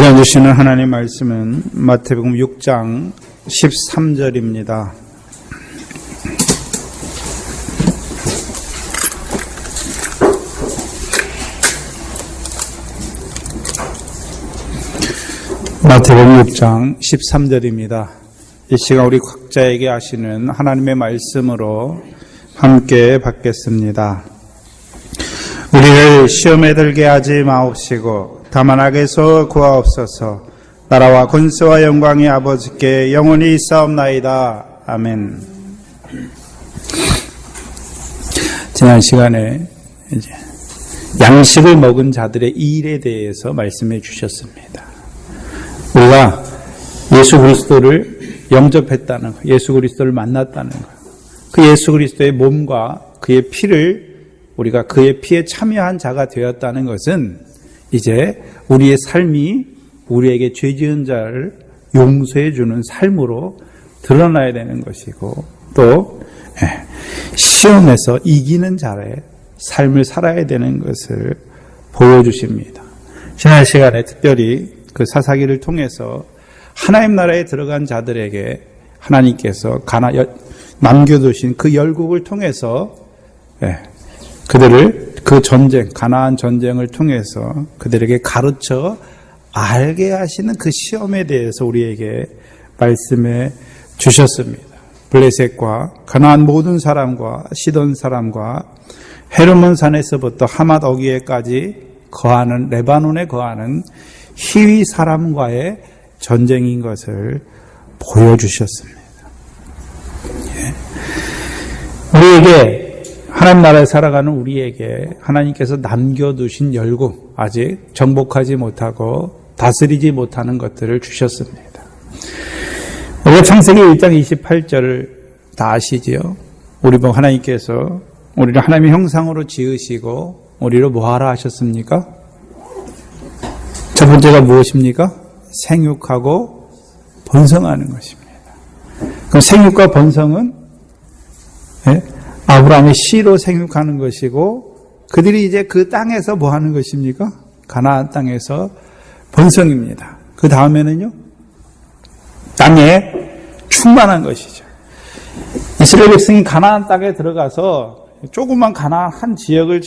시간 주시는 하나님의 말씀은 마태복음 6장 13절입니다. 마태복음 6장 13절입니다. 이 시간 우리 각자에게 하시는 하나님의 말씀으로 함께 받겠습니다. 우리를 시험에 들게 하지 마옵시고 다만 악에서 구하옵소서. 나라와 권세와 영광이 아버지께 영원히 있사옵나이다. 아멘. 지난 시간에 이제 양식을 먹은 자들의 일에 대해서 말씀해 주셨습니다. 우리가 예수 그리스도를 영접했다는 것, 예수 그리스도를 만났다는 것, 그 예수 그리스도의 몸과 그의 피를 우리가 그의 피에 참여한 자가 되었다는 것은 이제 우리의 삶이 우리에게 죄 지은 자를 용서해 주는 삶으로 드러나야 되는 것이고, 또 시험에서 이기는 자의 삶을 살아야 되는 것을 보여주십니다. 지난 시간에 특별히 그 사사기를 통해서 하나님 나라에 들어간 자들에게 하나님께서 남겨두신 그 열국을 통해서 그들을 그 전쟁, 가나안 전쟁을 통해서 그들에게 가르쳐 알게 하시는 그 시험에 대해서 우리에게 말씀해 주셨습니다. 블레셋과 가나안 모든 사람과 시돈 사람과 헤르몬 산에서부터 하맛 어귀에까지 거하는, 레바논에 거하는 히위 사람과의 전쟁인 것을 보여주셨습니다. 우리에게 하나님 나라에 살아가는 우리에게 하나님께서 남겨두신 열국, 아직 정복하지 못하고 다스리지 못하는 것들을 주셨습니다. 우리가 창세기 1장 28절을 다 아시지요? 우리 보고 하나님께서 우리를 하나님의 형상으로 지으시고 우리를 뭐하라 하셨습니까? 첫 번째가 무엇입니까? 생육하고 번성하는 것입니다. 그럼 생육과 번성은 아브라함의 씨로 생육하는 것이고, 그들이 이제 그 땅에서 뭐 하는 것입니까? 가나안 땅에서 번성입니다. 그 다음에는요, 땅에 충만한 것이죠. 이스라엘 백성이 가나안 땅에 들어가서 조그만 가나안 한 지역을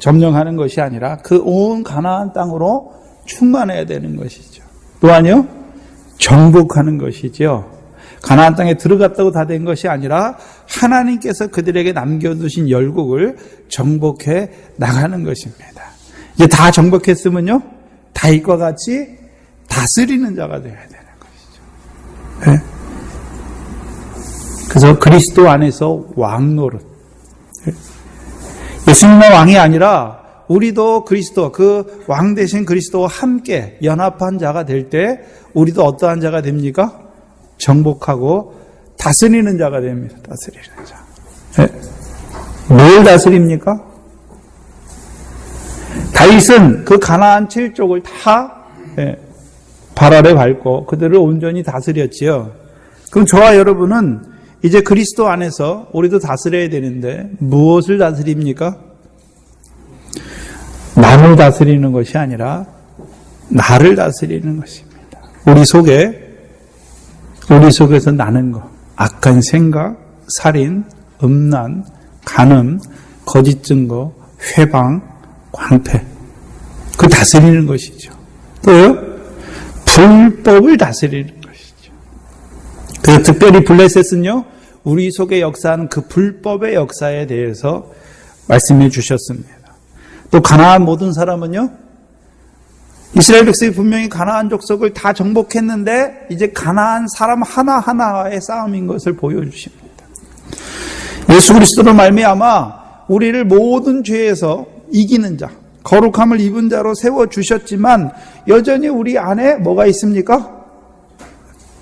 점령하는 것이 아니라 그 온 가나안 땅으로 충만해야 되는 것이죠. 또한요, 정복하는 것이죠. 가나안 땅에 들어갔다고 다 된 것이 아니라 하나님께서 그들에게 남겨두신 열국을 정복해 나가는 것입니다. 이제 다 정복했으면요, 다윗과 같이 다스리는 자가 되어야 되는 것이죠. 네? 그래서 그리스도 안에서 왕노릇. 예수님만 왕이 아니라 우리도 그리스도, 그 왕 대신 그리스도와 함께 연합한 자가 될 때 우리도 어떠한 자가 됩니까? 정복하고 다스리는 자가 됩니다. 다스리는 자. 뭘 다스립니까? 다윗은 그 가나안 7족을 다 발 아래 밟고 그들을 온전히 다스렸지요. 그럼 저와 여러분은 이제 그리스도 안에서 우리도 다스려야 되는데 무엇을 다스립니까? 남을 다스리는 것이 아니라 나를 다스리는 것입니다. 우리 속에서 나는 것, 악한 생각, 살인, 음란, 간음, 거짓 증거, 회방, 광패, 그 다스리는 것이죠. 또요, 불법을 다스리는 것이죠. 그래서 특별히 블레셋은요, 우리 속에 역사하는 그 불법의 역사에 대해서 말씀해 주셨습니다. 또 가나안 모든 사람은요, 이스라엘 백성이 분명히 가나안 족속을 다 정복했는데 이제 가나안 사람 하나하나의 싸움인 것을 보여주십니다. 예수 그리스도로 말미암아 우리를 모든 죄에서 이기는 자, 거룩함을 입은 자로 세워주셨지만 여전히 우리 안에 뭐가 있습니까?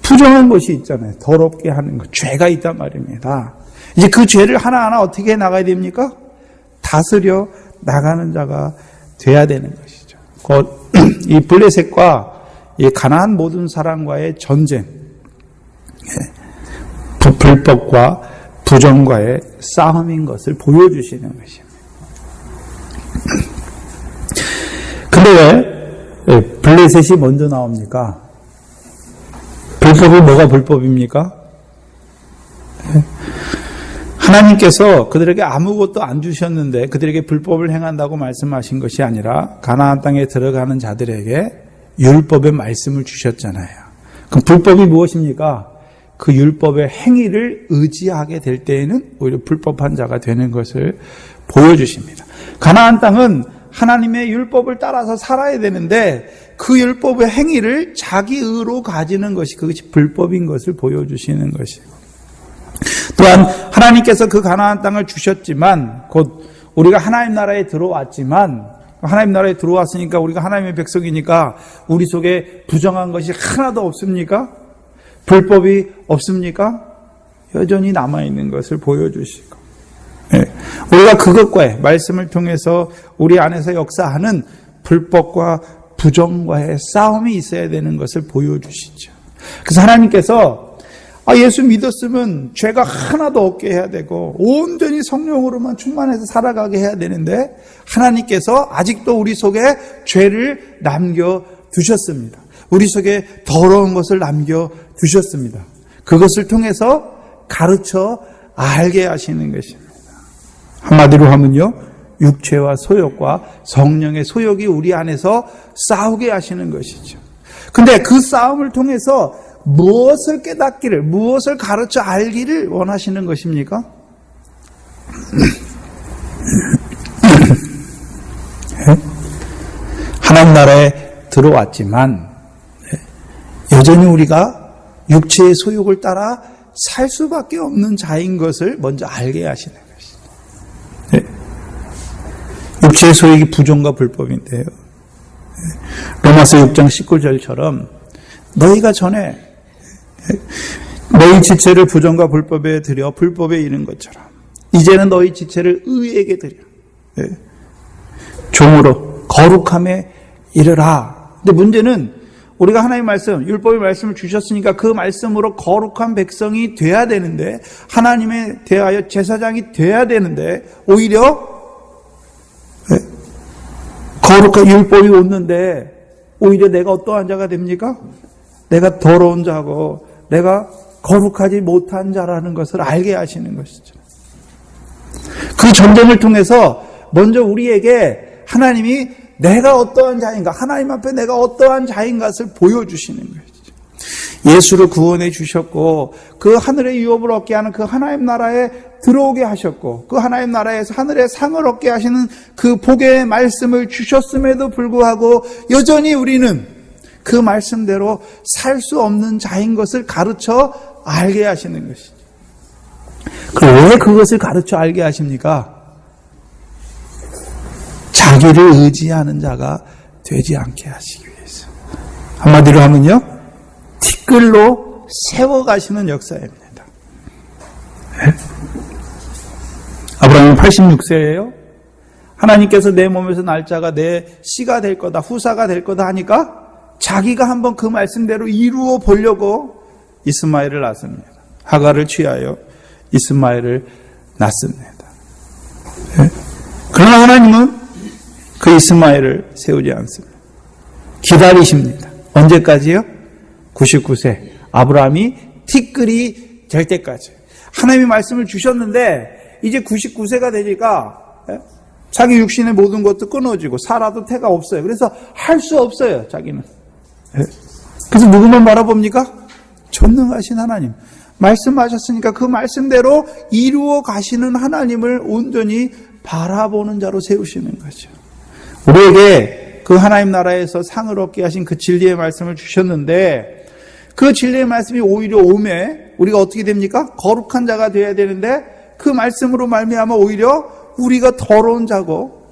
부정한 것이 있잖아요. 더럽게 하는 것, 죄가 있단 말입니다. 이제 그 죄를 하나하나 어떻게 나가야 됩니까? 다스려 나가는 자가 돼야 되는 것이죠. 곧 이 블레셋과 이 가나안 모든 사람과의 전쟁, 불법과 부정과의 싸움인 것을 보여주시는 것입니다. 근데 왜 블레셋이 먼저 나옵니까? 불법이 뭐가 불법입니까? 하나님께서 그들에게 아무것도 안 주셨는데 그들에게 불법을 행한다고 말씀하신 것이 아니라 가나안 땅에 들어가는 자들에게 율법의 말씀을 주셨잖아요. 그럼 불법이 무엇입니까? 그 율법의 행위를 의지하게 될 때에는 오히려 불법한 자가 되는 것을 보여주십니다. 가나안 땅은 하나님의 율법을 따라서 살아야 되는데 그 율법의 행위를 자기 의로 가지는 것이 그것이 불법인 것을 보여주시는 것이고, 또한 하나님께서 그 가나안 땅을 주셨지만 곧 우리가 하나님 나라에 들어왔지만, 하나님 나라에 들어왔으니까 우리가 하나님의 백성이니까 우리 속에 부정한 것이 하나도 없습니까? 불법이 없습니까? 여전히 남아있는 것을 보여주시고, 우리가 그것과의 말씀을 통해서 우리 안에서 역사하는 불법과 부정과의 싸움이 있어야 되는 것을 보여주시죠. 그래서 하나님께서 예수 믿었으면 죄가 하나도 없게 해야 되고 온전히 성령으로만 충만해서 살아가게 해야 되는데 하나님께서 아직도 우리 속에 죄를 남겨두셨습니다. 우리 속에 더러운 것을 남겨두셨습니다. 그것을 통해서 가르쳐 알게 하시는 것입니다. 한마디로 하면요, 육체와 소욕과 성령의 소욕이 우리 안에서 싸우게 하시는 것이죠. 근데 그 싸움을 통해서 무엇을 깨닫기를, 무엇을 가르쳐 알기를 원하시는 것입니까? 하나님 나라에 들어왔지만 여전히 우리가 육체의 소욕을 따라 살 수밖에 없는 자인 것을 먼저 알게 하시는 것이죠. 육체의 소욕이 부정과 불법인데요, 로마서 6장 19절처럼 너희가 전에 너희 지체를 부정과 불법에 드려 불법에 이른 것처럼 이제는 너희 지체를 의에게 드려 종으로 거룩함에 이르라. 근데 문제는 우리가 하나님의 말씀, 율법의 말씀을 주셨으니까 그 말씀으로 거룩한 백성이 돼야 되는데, 하나님에 대하여 제사장이 돼야 되는데, 오히려 거룩한 율법이 오는데 오히려 내가 어떠한 자가 됩니까? 내가 더러운 자고 내가 거룩하지 못한 자라는 것을 알게 하시는 것이죠. 그 전쟁을 통해서 먼저 우리에게 하나님이 내가 어떠한 자인가, 하나님 앞에 내가 어떠한 자인 것을 보여주시는 것이죠. 예수를 구원해 주셨고 그 하늘의 유업을 얻게 하는 그 하나님 나라에 들어오게 하셨고 그 하나님 나라에서 하늘의 상을 얻게 하시는 그 복의 말씀을 주셨음에도 불구하고 여전히 우리는 그 말씀대로 살 수 없는 자인 것을 가르쳐 알게 하시는 것이죠. 왜 그것을 가르쳐 알게 하십니까? 자기를 의지하는 자가 되지 않게 하시기 위해서. 한마디로 하면요, 티끌로 세워가시는 역사입니다. 아브라함은 86세예요. 하나님께서 내 몸에서 날짜가 내 씨가 될 거다, 후사가 될 거다 하니까 자기가 한번 그 말씀대로 이루어 보려고 이스마엘을 낳습니다. 하가를 취하여 이스마엘을 낳습니다. 그러나 하나님은 그 이스마엘을 세우지 않습니다. 기다리십니다. 언제까지요? 99세. 아브라함이 티끌이 될 때까지. 하나님이 말씀을 주셨는데 이제 99세가 되니까 자기 육신의 모든 것도 끊어지고 살아도 태가 없어요. 그래서 할 수 없어요, 자기는. 그래서 누구만 바라봅니까? 전능하신 하나님. 말씀하셨으니까 그 말씀대로 이루어 가시는 하나님을 온전히 바라보는 자로 세우시는 거죠. 우리에게 그 하나님 나라에서 상을 얻게 하신 그 진리의 말씀을 주셨는데 그 진리의 말씀이 오히려 오매 우리가 어떻게 됩니까? 거룩한 자가 되어야 되는데 그 말씀으로 말미암아 오히려 우리가 더러운 자고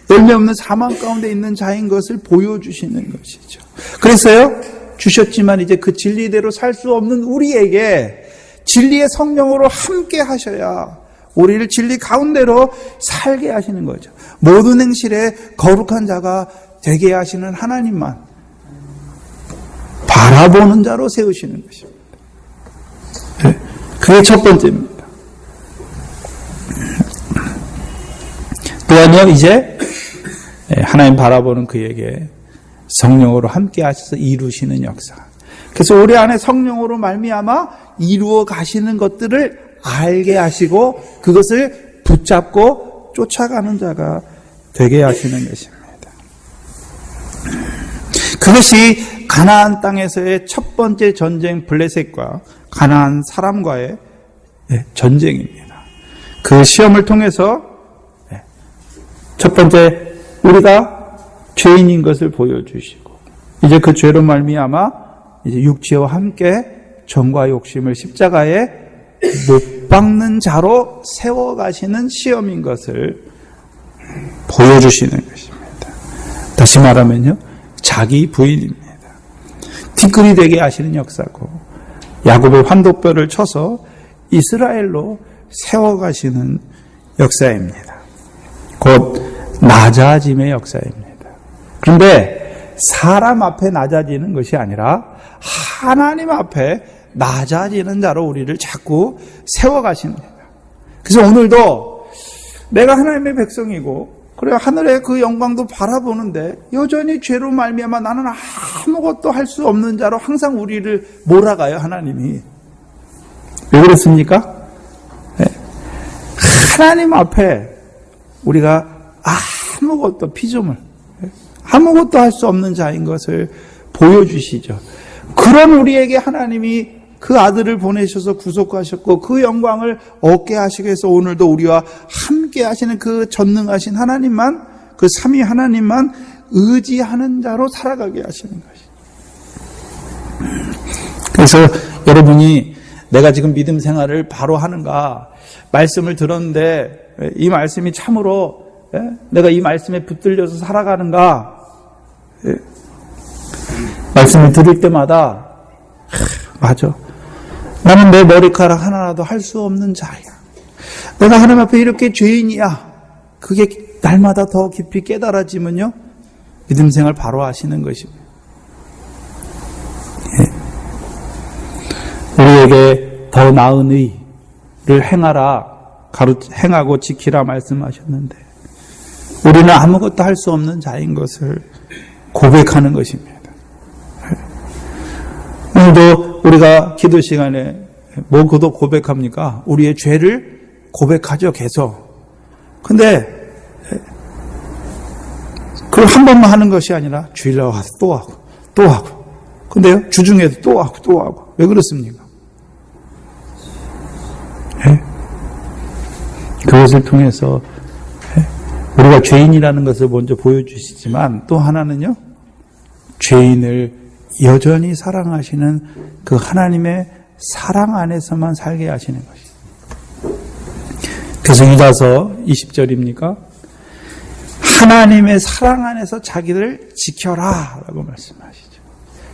열매 없는 사망 가운데 있는 자인 것을 보여주시는 것이죠. 그래서요, 주셨지만 이제 그 진리대로 살 수 없는 우리에게 진리의 성령으로 함께 하셔야 우리를 진리 가운데로 살게 하시는 거죠. 모든 행실에 거룩한 자가 되게 하시는 하나님만 바라보는 자로 세우시는 것입니다. 그게 첫 번째입니다. 또한요, 이제 하나님 바라보는 그에게 성령으로 함께 하셔서 이루시는 역사. 그래서 우리 안에 성령으로 말미암아 이루어 가시는 것들을 알게 하시고 그것을 붙잡고 쫓아가는 자가 되게 하시는 것입니다. 그것이 가나안 땅에서의 첫 번째 전쟁 블레셋과 가나안 사람과의 전쟁입니다. 그 시험을 통해서 첫 번째 우리가 죄인인 것을 보여주시고 이제 그 죄로 말미암아 이제 육체와 함께 정과 욕심을 십자가에 못 박는 자로 세워가시는 시험인 것을 보여주시는 것입니다. 다시 말하면요, 자기 부인입니다. 티끌이 되게 하시는 역사고 야곱의 환도뼈를 쳐서 이스라엘로 세워가시는 역사입니다. 곧 낮아짐의 역사입니다. 그런데 사람 앞에 낮아지는 것이 아니라 하나님 앞에 낮아지는 자로 우리를 자꾸 세워가십니다. 그래서 오늘도 내가 하나님의 백성이고 그래 하늘의 그 영광도 바라보는데 여전히 죄로 말미암아 나는 아무것도 할 수 없는 자로 항상 우리를 몰아가요. 하나님이. 왜 그렇습니까? 네. 하나님 앞에 우리가 아무것도 피조물 아무것도 할 수 없는 자인 것을 보여주시죠. 그런 우리에게 하나님이 그 아들을 보내셔서 구속하셨고 그 영광을 얻게 하시기 위해서 오늘도 우리와 함께 하시는 그 전능하신 하나님만, 그 삼위 하나님만 의지하는 자로 살아가게 하시는 것이죠. 그래서 여러분이 내가 지금 믿음 생활을 바로 하는가, 말씀을 들었는데 이 말씀이 참으로 내가 이 말씀에 붙들려서 살아가는가, 말씀을 들을 때마다 맞아, 나는 내 머리카락 하나라도 할 수 없는 자야, 내가 하나님 앞에 이렇게 죄인이야, 그게 날마다 더 깊이 깨달아지면요 믿음 생활 바로 하시는 것입니다. 우리에게 더 나은 의를 행하고 지키라 말씀하셨는데 우리는 아무것도 할 수 없는 자인 것을 고백하는 것입니다. 오늘도 우리가 기도 시간에 뭐 그도 고백합니까? 우리의 죄를 고백하죠, 계속. 근데 그걸 한 번만 하는 것이 아니라 주일날 와서 또 하고 또 하고, 근데요 주중에도 또 하고 또 하고. 왜 그렇습니까? 그것을 통해서 우리가 죄인이라는 것을 먼저 보여주시지만 또 하나는요, 죄인을 여전히 사랑하시는 그 하나님의 사랑 안에서만 살게 하시는 것이에요. 그래서 유다서 20절입니까? 하나님의 사랑 안에서 자기를 지켜라 라고 말씀하시죠.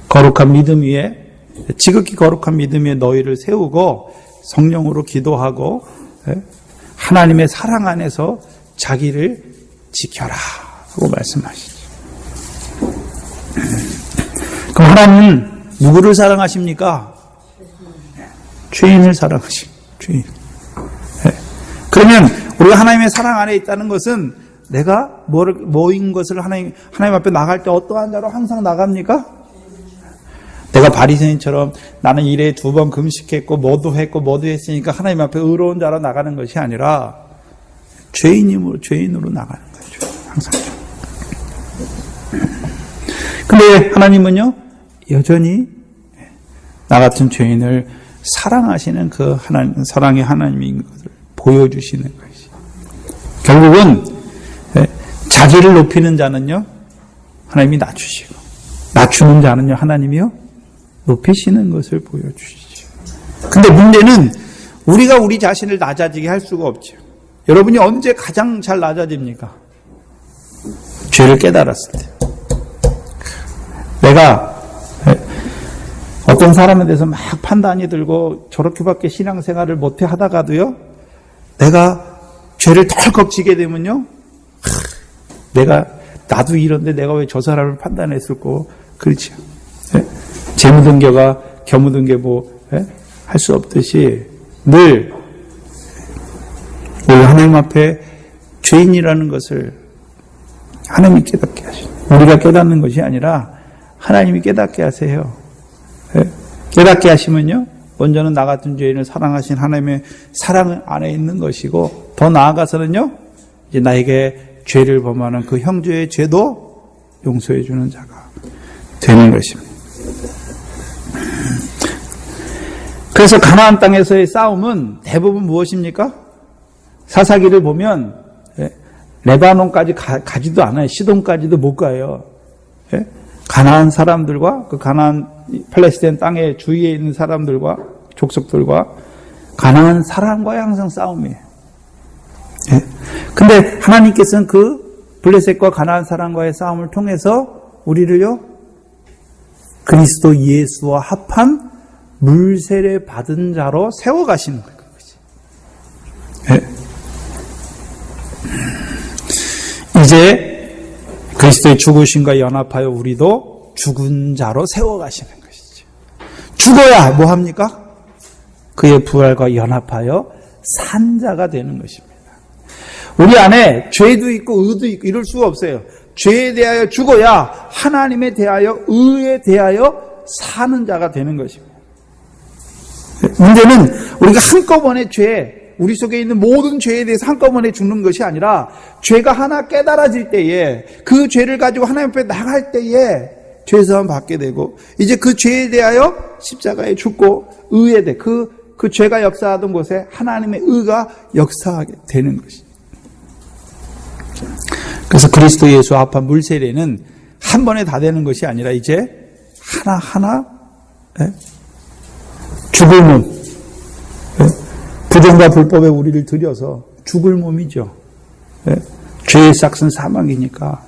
거룩한 믿음 위에, 지극히 거룩한 믿음 위에 너희를 세우고 성령으로 기도하고 하나님의 사랑 안에서 자기를 지켜라 하고 말씀하시죠. 그럼 하나님은 누구를 사랑하십니까? 죄인을 사랑하십니다. 죄인. 그러면 우리가 하나님의 사랑 안에 있다는 것은 내가 뭐인 것을 하나님 앞에 나갈 때 어떠한 자로 항상 나갑니까? 내가 바리새인처럼 나는 일에 2번 금식했고 뭐도 했으니까 하나님 앞에 의로운 자로 나가는 것이 아니라 죄인으로 나가는 거죠. 항상. 근데 하나님은요, 여전히 나 같은 죄인을 사랑하시는 그 사랑의 하나님인 것을 보여주시는 것이. 결국은 자기를 높이는 자는요 하나님이 낮추시고, 낮추는 자는요 하나님이요 높이시는 것을 보여주시죠. 근데 문제는 우리가 우리 자신을 낮아지게 할 수가 없죠. 여러분이 언제 가장 잘 낮아집니까? 죄를 깨달았을 때. 내가 어떤 사람에 대해서 막 판단이 들고 저렇게밖에 신앙생활을 못해 하다가도요, 내가 죄를 덜컥 지게 되면요, 나도 이런데 내가 왜 저 사람을 판단했을까? 그렇죠. 재 묻은 개가 겨 묻은 개 할 수 없듯이 늘 우리 하나님 앞에 죄인이라는 것을 하나님이 깨닫게 하십니다. 우리가 깨닫는 것이 아니라 하나님이 깨닫게 하세요. 깨닫게 하시면요, 먼저는 나 같은 죄인을 사랑하신 하나님의 사랑 안에 있는 것이고, 더 나아가서는요, 이제 나에게 죄를 범하는 그 형제의 죄도 용서해 주는 자가 되는 것입니다. 그래서 가나안 땅에서의 싸움은 대부분 무엇입니까? 사사기를 보면 레바논까지 가지도 않아요. 시돈까지도 못 가요. 가나안 사람들과 그 가나안 팔레스타인 땅의 주위에 있는 사람들과 족속들과 가나안 사람과의 항상 싸움이에요. 근데 하나님께서는 그 블레셋과 가나안 사람과의 싸움을 통해서 우리를요, 그리스도 예수와 합한 물세례 받은 자로 세워가시는 거예요. 이제 그리스도의 죽으심과 연합하여 우리도 죽은 자로 세워가시는 것이죠. 죽어야 뭐 합니까? 그의 부활과 연합하여 산 자가 되는 것입니다. 우리 안에 죄도 있고 의도 있고 이럴 수가 없어요. 죄에 대하여 죽어야 하나님에 대하여 의에 대하여 사는 자가 되는 것입니다. 문제는 우리가 한꺼번에 우리 속에 있는 모든 죄에 대해서 한꺼번에 죽는 것이 아니라 죄가 하나 깨달아질 때에 그 죄를 가지고 하나님 앞에 나갈 때에 죄사함 받게 되고, 이제 그 죄에 대하여 십자가에 죽고 의에 대해 그 죄가 역사하던 곳에 하나님의 의가 역사하게 되는 것이죠. 그래서 그리스도 예수 합한 물세례는 한 번에 다 되는 것이 아니라 이제 하나하나 죽을 몸, 부정과 불법에 우리를 들여서 죽을 몸이죠. 죄의 삭은 사망이니까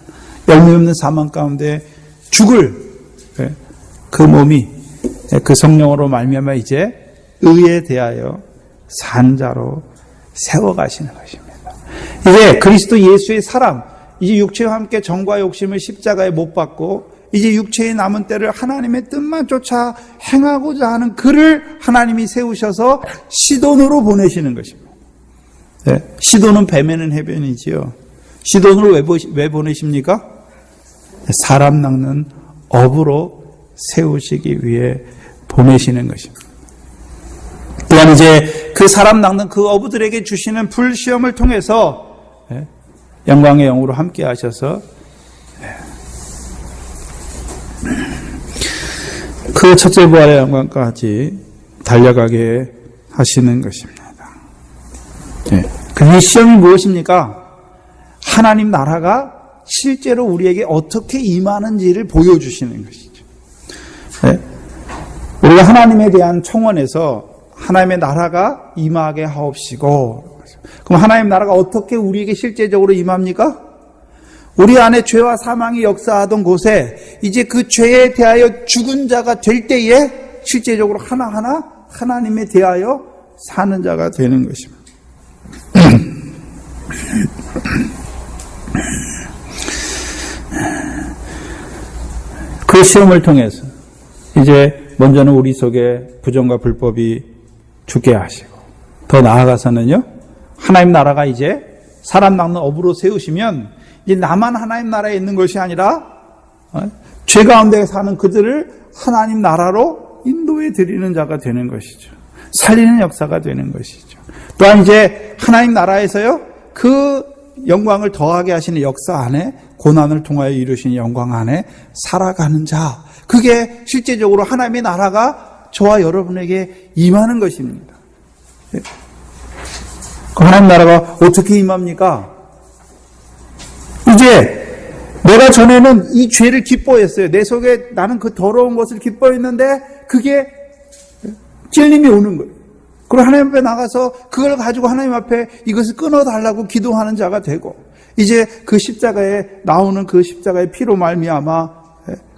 열매 없는 사망 가운데 죽을 그 몸이 그 성령으로 말미암아 이제 의에 대하여 산 자로 세워가시는 것입니다. 이제 그리스도 예수의 사람, 이제 육체와 함께 정과 욕심을 십자가에 못 박고 이제 육체의 남은 때를 하나님의 뜻만 쫓아 행하고자 하는 그를 하나님이 세우셔서 시돈으로 보내시는 것입니다. 시돈은 뱀에는 해변이지요. 시돈으로 왜 보내십니까? 사람 낚는 업으로 세우시기 위해 보내시는 것입니다. 또한 이제 그 사람 낚는 그 어부들에게 주시는 불시험을 통해서 영광의 영으로 함께 하셔서 그 첫째 부활의 영광까지 달려가게 하시는 것입니다. 그 시험이 무엇입니까? 하나님 나라가 실제로 우리에게 어떻게 임하는지를 보여주시는 것이죠. 우리가 하나님에 대한 청원에서 하나님의 나라가 임하게 하옵시고, 그럼 하나님 나라가 어떻게 우리에게 실제적으로 임합니까? 우리 안에 죄와 사망이 역사하던 곳에 이제 그 죄에 대하여 죽은 자가 될 때에 실제적으로 하나하나 하나님에 대하여 사는 자가 되는 것입니다. 그 시험을 통해서 이제 먼저는 우리 속에 부정과 불법이 죽게 하시고, 더 나아가서는요, 하나님 나라가 이제 사람 낚는 업으로 세우시면 이제 나만 하나님 나라에 있는 것이 아니라 죄 가운데 사는 그들을 하나님 나라로 인도해 드리는 자가 되는 것이죠. 살리는 역사가 되는 것이죠. 또한 이제 하나님 나라에서요, 그 영광을 더하게 하시는 역사 안에, 고난을 통하여 이루시는 영광 안에 살아가는 자, 그게 실제적으로 하나님의 나라가 저와 여러분에게 임하는 것입니다. 그 하나님 나라가 어떻게 임합니까? 이제 내가 전에는 이 죄를 기뻐했어요. 내 속에 나는 그 더러운 것을 기뻐했는데 그게 찔림이 오는 거예요. 그리고 하나님 앞에 나가서 그걸 가지고 하나님 앞에 이것을 끊어달라고 기도하는 자가 되고, 이제 그 십자가에 나오는 그 십자가의 피로 말미암아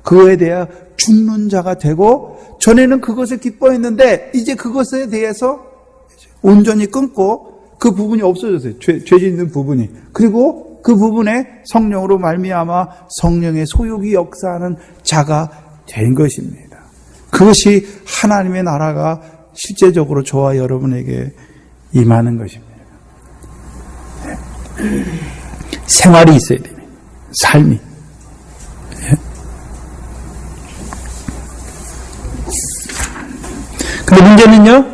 그거에 대해 죽는 자가 되고, 전에는 그것을 기뻐했는데 이제 그것에 대해서 온전히 끊고 그 부분이 없어졌어요. 죄 짓는 부분이. 그리고 그 부분에 성령으로 말미암아 성령의 소욕이 역사하는 자가 된 것입니다. 그것이 하나님의 나라가 실제적으로 저와 여러분에게 임하는 것입니다. 생활이 있어야 됩니다. 삶이. 근데 문제는요,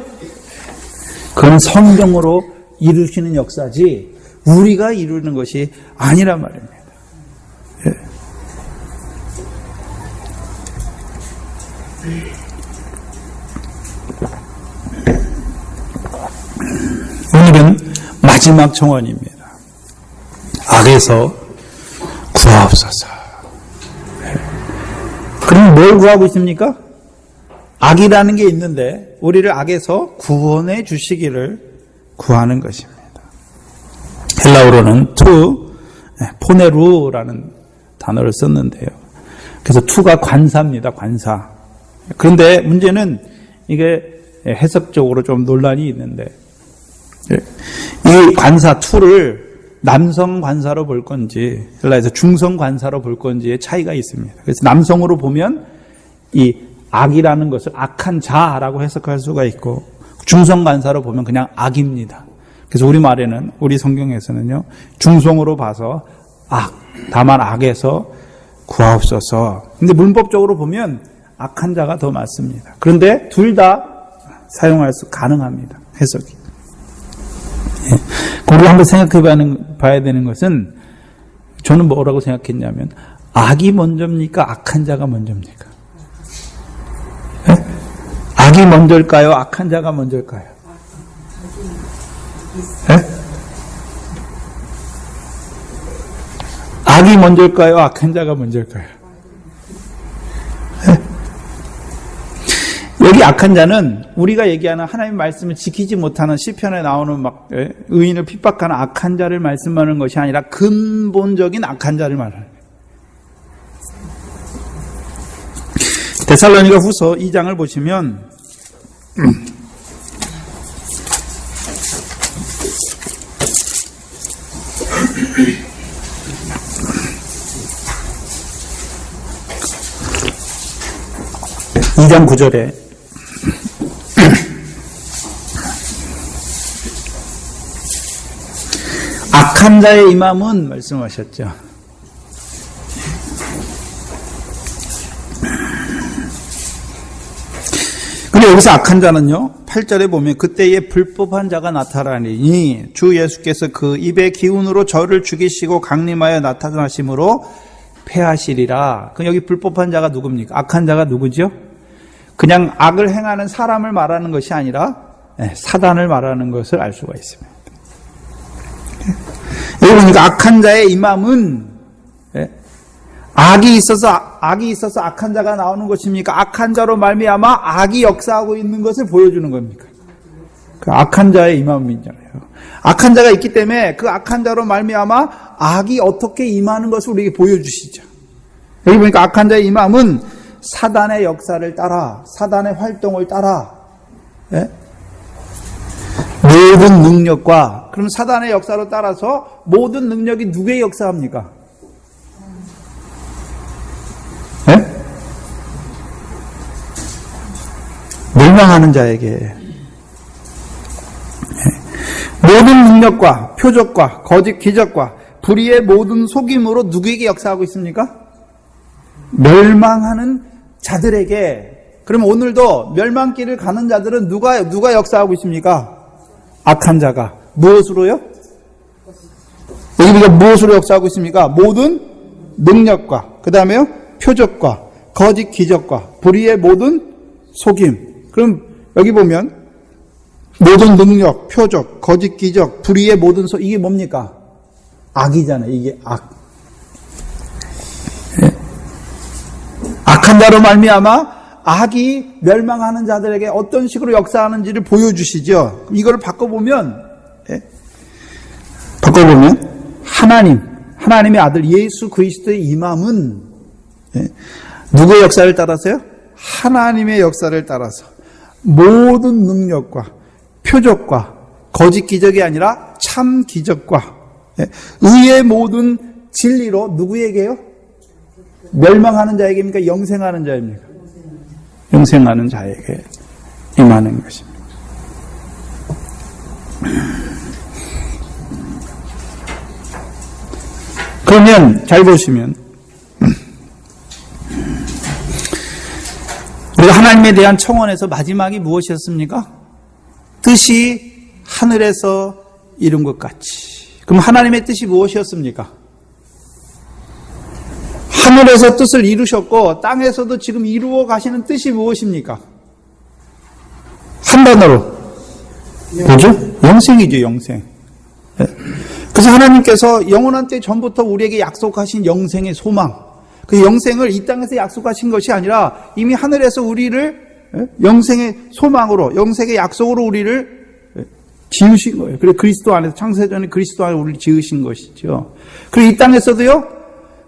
그건 성경으로 이루시는 역사지 우리가 이루는 것이 아니란 말입니다. 예. 오늘은 마지막 청원입니다. 악에서 구하옵소서. 예. 그럼 뭘 구하고 있습니까? 악이라는 게 있는데 우리를 악에서 구원해 주시기를 구하는 것입니다. 헬라어로는 포네루라는 단어를 썼는데요. 그래서 투가 관사입니다. 관사. 그런데 문제는 이게 해석적으로 좀 논란이 있는데 이 관사 투를 남성 관사로 볼 건지 헬라에서 중성 관사로 볼 건지의 차이가 있습니다. 그래서 남성으로 보면 이 악이라는 것을 악한 자라고 해석할 수가 있고 중성 관사로 보면 그냥 악입니다. 그래서 우리말에는 우리 성경에서는요 중성으로 봐서 악, 다만 악에서 구하옵소서. 근데 문법적으로 보면 악한 자가 더 맞습니다. 그런데 둘 다 사용할 수 가능합니다. 해석이. 예. 우리가 한번 생각해 봐야 되는 것은 저는 뭐라고 생각했냐면 악이 먼저입니까? 악한 자가 먼저입니까? 예? 악이 먼저일까요? 악한 자가 먼저일까요? 예? 악이 먼저일까요? 악한 자가 먼저일까요? 예? 여기 악한 자는 우리가 얘기하는 하나님의 말씀을 지키지 못하는 시편에 나오는 막 의인을 핍박하는 악한 자를 말씀하는 것이 아니라 근본적인 악한 자를 말하는 거예요. 데살로니가 후서 2장을 보시면 2장 9절에 악한 자의 임함은 말씀하셨죠. 근데 여기서 악한 자는요 8절에 보면 그때에 불법한 자가 나타나니 주 예수께서 그 입의 기운으로 저를 죽이시고 강림하여 나타나심으로 패하시리라. 그럼 여기 불법한 자가 누굽니까? 악한 자가 누구죠? 그냥 악을 행하는 사람을 말하는 것이 아니라 사단을 말하는 것을 알 수가 있습니다. 여기 보니까 악한 자의 임함은 악이 있어서 악한 자가 나오는 것입니까? 악한 자로 말미암아 악이 역사하고 있는 것을 보여주는 겁니까? 그 악한 자의 임함이잖아요. 악한 자가 있기 때문에 그 악한 자로 말미암아 악이 어떻게 임하는 것을 우리에게 보여주시죠. 여기 보니까 악한 자의 임함은 사단의 역사를 따라, 사단의 활동을 따라, 모든 능력과, 그럼 사단의 역사로 따라서 모든 능력이 누구의 역사합니까? 멸망하는 자에게. 모든 능력과 표적과 거짓 기적과 불의의 모든 속임으로 누구에게 역사하고 있습니까? 멸망하는 자들에게. 그럼 오늘도 멸망길을 가는 자들은 누가 역사하고 있습니까? 악한 자가. 무엇으로요? 여기 우리가 무엇으로 역사하고 있습니까? 모든 능력과, 그 다음에요 표적과 거짓 기적과 불의의 모든 속임. 그럼 여기 보면 모든 능력, 표적, 거짓 기적, 불의의 모든 이게 뭡니까? 악이잖아요. 이게 악. 악한 자로 말미암아 악이 멸망하는 자들에게 어떤 식으로 역사하는지를 보여주시죠. 이걸 바꿔보면 하나님의 아들 예수 그리스도의 임함은 누구의 역사를 따라서요? 하나님의 역사를 따라서 모든 능력과 표적과 거짓 기적이 아니라 참 기적과 의의 모든 진리로 누구에게요? 멸망하는 자에게입니까? 영생하는 자입니까? 영생하는 자에게 임하는 것입니다. 그러면 잘 보시면 우리가 하나님에 대한 청원에서 마지막이 무엇이었습니까? 뜻이 하늘에서 이룬 것 같이. 그럼 하나님의 뜻이 무엇이었습니까? 하늘에서 뜻을 이루셨고 땅에서도 지금 이루어 가시는 뜻이 무엇입니까? 한 단어로 뭐죠? 영생이죠, 영생. 그래서 하나님께서 영원한 때 전부터 우리에게 약속하신 영생의 소망, 그 영생을 이 땅에서 약속하신 것이 아니라 이미 하늘에서 우리를 영생의 소망으로, 영생의 약속으로 우리를 지으신 거예요. 그래서 그리스도 안에서, 창세전에 그리스도 안에 우리를 지으신 것이죠. 그리고 이 땅에서도요,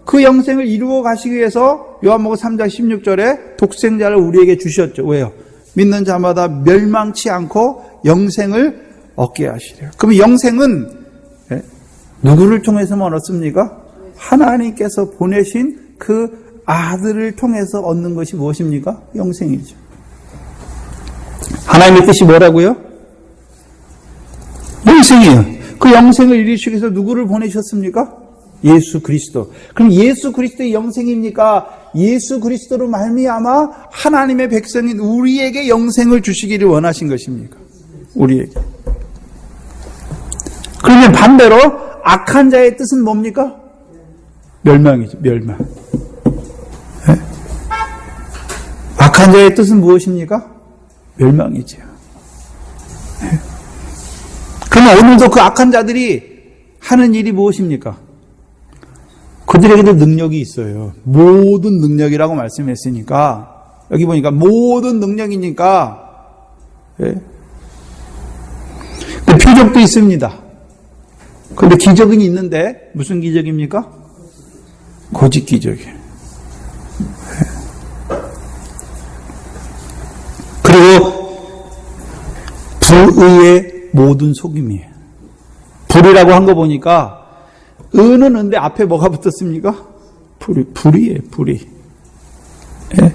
그 영생을 이루어 가시기 위해서 요한복음 3장 16절에 독생자를 우리에게 주셨죠. 왜요? 믿는 자마다 멸망치 않고 영생을 얻게 하시래요. 그럼 영생은 누구를 통해서만 얻습니까? 하나님께서 보내신 그 아들을 통해서 얻는 것이 무엇입니까? 영생이죠. 하나님의 뜻이 뭐라고요? 영생이에요. 그 영생을 이루시기 위해서 누구를 보내셨습니까? 예수 그리스도. 그럼 예수 그리스도의 영생입니까? 예수 그리스도로 말미암아 하나님의 백성인 우리에게 영생을 주시기를 원하신 것입니까? 우리에게. 그러면 반대로 악한 자의 뜻은 뭡니까? 멸망이죠. 멸망. 네? 악한 자의 뜻은 무엇입니까? 멸망이죠. 네? 그러면 오늘도 그 악한 자들이 하는 일이 무엇입니까? 그들에게도 능력이 있어요. 모든 능력이라고 말씀했으니까 여기 보니까 모든 능력이니까 예? 표적도 있습니다. 그런데 기적은 있는데 무슨 기적입니까? 거짓 기적이에요. 예? 그리고 불의의 모든 속임이에요. 불이라고 한 거 보니까 의는 은데 앞에 뭐가 붙었습니까? 불이에요, 불이. 예?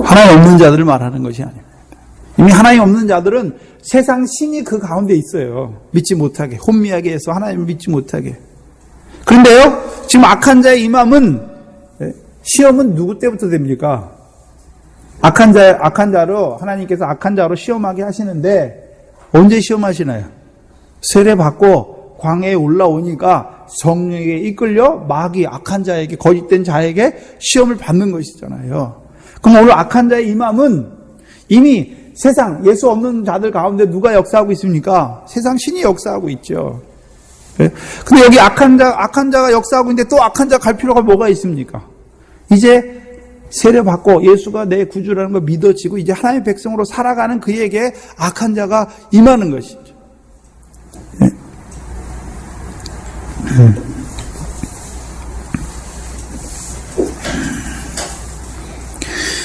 하나님 없는 자들을 말하는 것이 아닙니다. 이미 하나님 없는 자들은 세상 신이 그 가운데 있어요. 믿지 못하게, 혼미하게 해서 하나님을 믿지 못하게. 그런데요, 지금 악한 자의 임함은, 시험은 누구 때부터 됩니까? 악한 자로, 하나님께서 악한 자로 시험하게 하시는데, 언제 시험하시나요? 세례 받고 광야에 올라오니까 성령에게 이끌려 마귀 악한 자에게, 거짓된 자에게 시험을 받는 것이잖아요. 그럼 오늘 악한 자의 임함은 이미 세상 예수 없는 자들 가운데 누가 역사하고 있습니까? 세상 신이 역사하고 있죠. 근데 여기 악한 자가 역사하고 있는데 또 악한 자 갈 필요가 뭐가 있습니까? 이제 세례 받고 예수가 내 구주라는 걸 믿어지고 이제 하나님의 백성으로 살아가는 그에게 악한 자가 임하는 것이죠.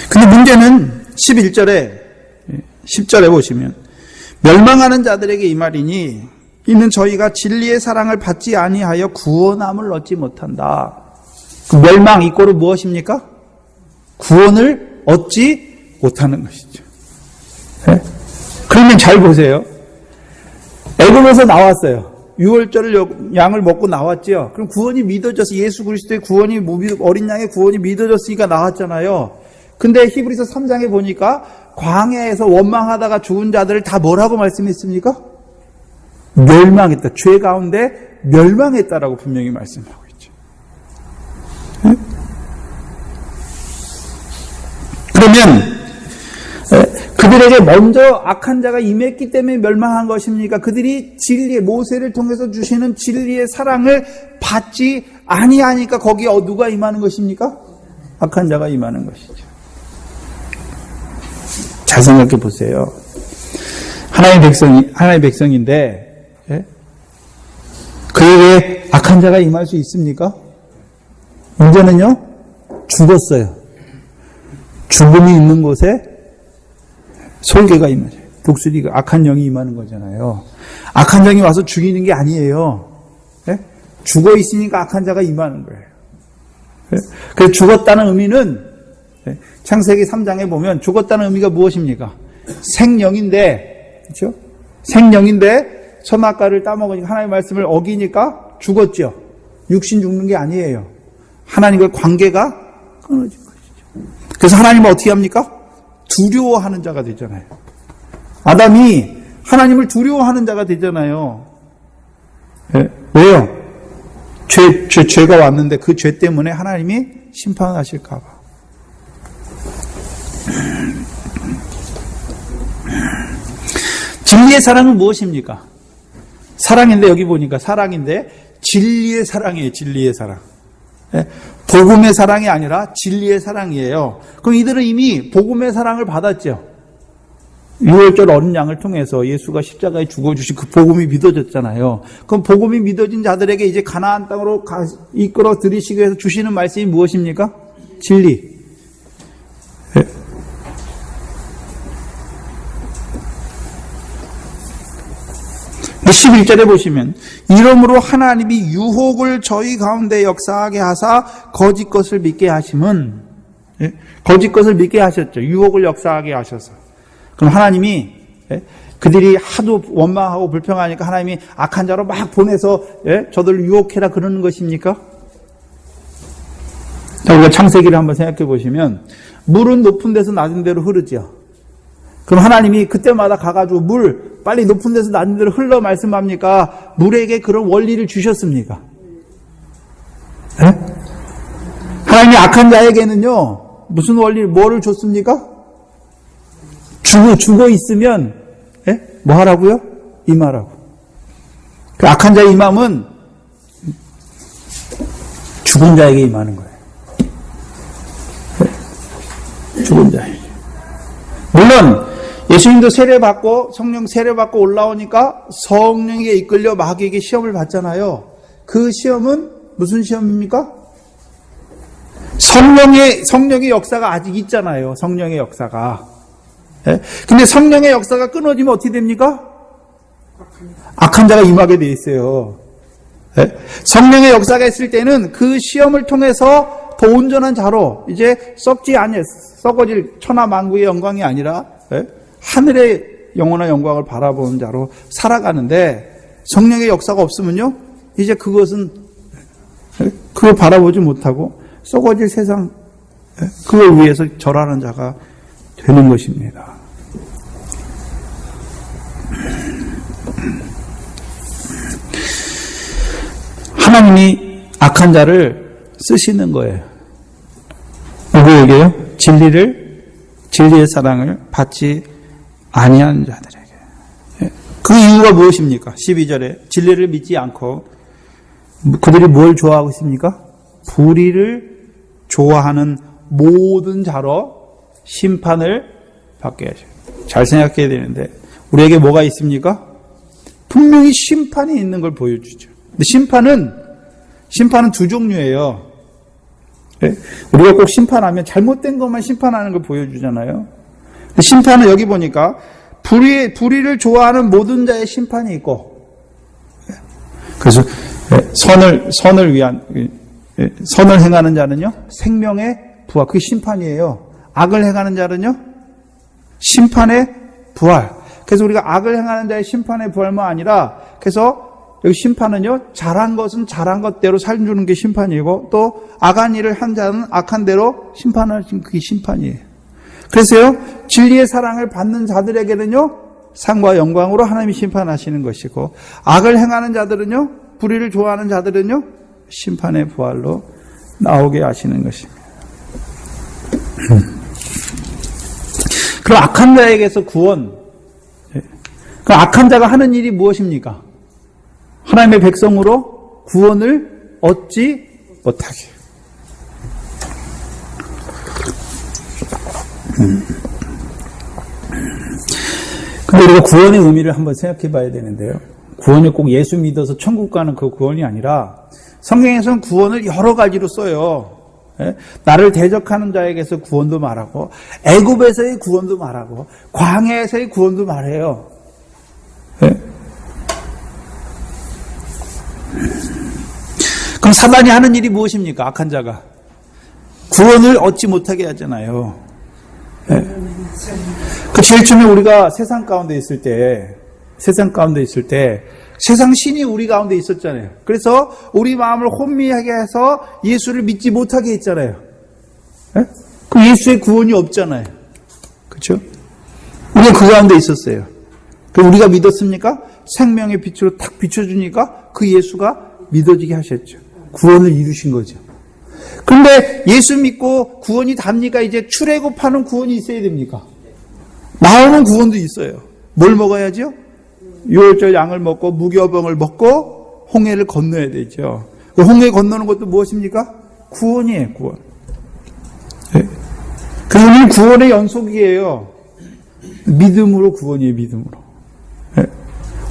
근데 문제는 10절에 보시면 멸망하는 자들에게 이 말이니 이는 저희가 진리의 사랑을 받지 아니하여 구원함을 얻지 못한다. 그 멸망 이꼬르 무엇입니까? 구원을 얻지 못하는 것이죠. 네? 그러면 잘 보세요. 애굽에서 나왔어요. 6월절 양을 먹고 나왔죠. 그럼 구원이 믿어져서 예수 그리스도의 구원이 어린 양의 구원이 믿어졌으니까 나왔잖아요. 근데 히브리서 3장에 보니까 광야에서 원망하다가 죽은 자들을 다 뭐라고 말씀했습니까? 멸망했다. 죄 가운데 멸망했다라고 분명히 말씀하고 있죠. 네? 그러면 그들에게 먼저 악한 자가 임했기 때문에 멸망한 것입니까? 그들이 진리의 모세를 통해서 주시는 진리의 사랑을 받지 아니하니까 거기에 누가 임하는 것입니까? 악한 자가 임하는 것이죠. 잘 생각해 보세요. 하나님의 백성인데 그에게 악한 자가 임할 수 있습니까? 문제는요, 죽었어요. 죽음이 있는 곳에 솔개가 임하죠. 독수리가 악한 영이 임하는 거잖아요. 악한 영이 와서 죽이는 게 아니에요. 네? 죽어 있으니까 악한 자가 임하는 거예요. 네? 그래서 죽었다는 의미는 창세기 3장에 보면 죽었다는 의미가 무엇입니까? 생령인데, 그렇죠? 생령인데 선악과를 따먹으니까 하나님의 말씀을 어기니까 죽었죠. 육신 죽는 게 아니에요. 하나님과의 관계가 끊어진 것이죠. 그래서 하나님은 어떻게 합니까? 두려워하는 자가 되잖아요. 아담이 하나님을 두려워하는 자가 되잖아요. 예? 왜요? 죄가 왔는데 그 죄 때문에 하나님이 심판하실까 봐. 진리의 사랑은 무엇입니까? 사랑인데, 여기 보니까 사랑인데 진리의 사랑이에요. 진리의 사랑. 예? 복음의 사랑이 아니라 진리의 사랑이에요. 그럼 이들은 이미 복음의 사랑을 받았죠. 유월절 어린 양을 통해서 예수가 십자가에 죽어주신 그 복음이 믿어졌잖아요. 그럼 복음이 믿어진 자들에게 이제 가나안 땅으로 이끌어 들이시기 위해서 주시는 말씀이 무엇입니까? 진리. 11절에 보시면 이러므로 하나님이 유혹을 저희 가운데 역사하게 하사 거짓 것을 믿게 하심은, 거짓 것을 믿게 하셨죠. 유혹을 역사하게 하셔서. 그럼 하나님이 그들이 하도 원망하고 불평하니까 하나님이 악한 자로 막 보내서 저들을 유혹해라 그러는 것입니까? 자, 우리가 창세기를 한번 생각해 보시면 물은 높은 데서 낮은 데로 흐르죠. 그럼 하나님이 그때마다 가가지고 물 빨리 높은 데서 낮은 데로 흘러 말씀합니까? 물에게 그런 원리를 주셨습니까? 하나님이 악한 자에게는요 무슨 원리, 뭐를 줬습니까? 죽어 있으면 뭐 하라고요? 임하라고. 그 악한 자의 임함은 죽은 자에게 임하는 거예요. 죽은 자에게. 물론 예수님도 세례받고 성령 세례받고 올라오니까 성령에게 이끌려 마귀에게 시험을 받잖아요. 그 시험은 무슨 시험입니까? 성령의 역사가 아직 있잖아요. 성령의 역사가. 근데 성령의 역사가 끊어지면 어떻게 됩니까? 악한 자가 임하게 돼 있어요. 성령의 역사가 있을 때는 그 시험을 통해서 더 온전한 자로 이제 썩어질 천하만국의 영광이 아니라 하늘의 영원한 영광을 바라보는 자로 살아가는데, 성령의 역사가 없으면요 이제 그것은 그걸 바라보지 못하고 썩어질 세상, 그걸 위해서 절하는 자가 되는 것입니다. 하나님이 악한 자를 쓰시는 거예요. 누구에게요? 진리의 사랑을 받지 아니하는 자들에게. 그 이유가 무엇입니까? 12절에 진리를 믿지 않고 그들이 뭘 좋아하고 있습니까? 불의를 좋아하는 모든 자로 심판을 받게 하셔요. 잘 생각해야 되는데 우리에게 뭐가 있습니까? 분명히 심판이 있는 걸 보여주죠. 근데 심판은 두 종류예요. 우리가 꼭 심판하면 잘못된 것만 심판하는 걸 보여주잖아요. 심판은 여기 보니까 불의를 좋아하는 모든 자의 심판이 있고, 그래서 선을 행하는 자는요 생명의 부활, 그게 심판이에요. 악을 행하는 자는요 심판의 부활. 그래서 우리가 악을 행하는 자의 심판의 부활만 아니라, 그래서 여기 심판은요 잘한 것은 잘한 것대로 살주는 게 심판이고, 또 악한 일을 한 자는 악한 대로 심판하신 그게 심판이에요. 그래서요 진리의 사랑을 받는 자들에게는요 상과 영광으로 하나님이 심판하시는 것이고, 악을 행하는 자들은요, 불의를 좋아하는 자들은요 심판의 부활로 나오게 하시는 것입니다. 그럼 악한 자에게서 구원, 그럼 악한 자가 하는 일이 무엇입니까? 하나님의 백성으로 구원을 얻지 못하게. 근데 우리가 구원의 의미를 한번 생각해 봐야 되는데요. 구원이 꼭 예수 믿어서 천국 가는 그 구원이 아니라, 성경에서는 구원을 여러 가지로 써요. 나를 대적하는 자에게서 구원도 말하고, 애굽에서의 구원도 말하고, 광야에서의 구원도 말해요. 그럼 사단이 하는 일이 무엇입니까? 악한 자가 구원을 얻지 못하게 하잖아요. 그 제일 처음에 우리가 세상 가운데 있을 때 세상 신이 우리 가운데 있었잖아요. 그래서 우리 마음을 혼미하게 해서 예수를 믿지 못하게 했잖아요. 그 예수의 구원이 없잖아요. 그렇죠? 우리가 그 가운데 있었어요. 그럼 우리가 믿었습니까? 생명의 빛으로 탁 비춰주니까 그 예수가 믿어지게 하셨죠. 구원을 이루신 거죠. 그런데 예수 믿고 구원이 답니까? 이제 출애굽하는 구원이 있어야 됩니까? 나오는 구원도 있어요. 뭘 먹어야죠? 유월절 양을 먹고 무교병을 먹고 홍해를 건너야 되죠. 그 홍해 건너는 것도 무엇입니까? 구원이에요, 구원. 네. 그러면 구원의 연속이에요. 믿음으로 구원이에요, 믿음으로. 네.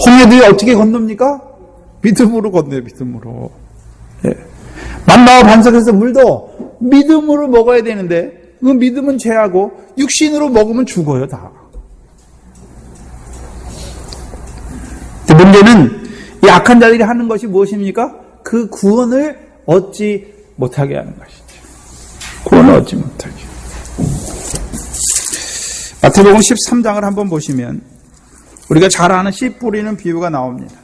홍해도 어떻게 건넙니까? 믿음으로 건너요, 믿음으로. 네. 만나와 반석에서 물도 믿음으로 먹어야 되는데, 그 믿음은 죄하고 육신으로 먹으면 죽어요, 다. 문제는 이 악한 자들이 하는 것이 무엇입니까? 그 구원을 얻지 못하게 하는 것이죠. 구원을 얻지 못하게. 마태복음 13장을 한번 보시면 우리가 잘 아는 씨 뿌리는 비유가 나옵니다.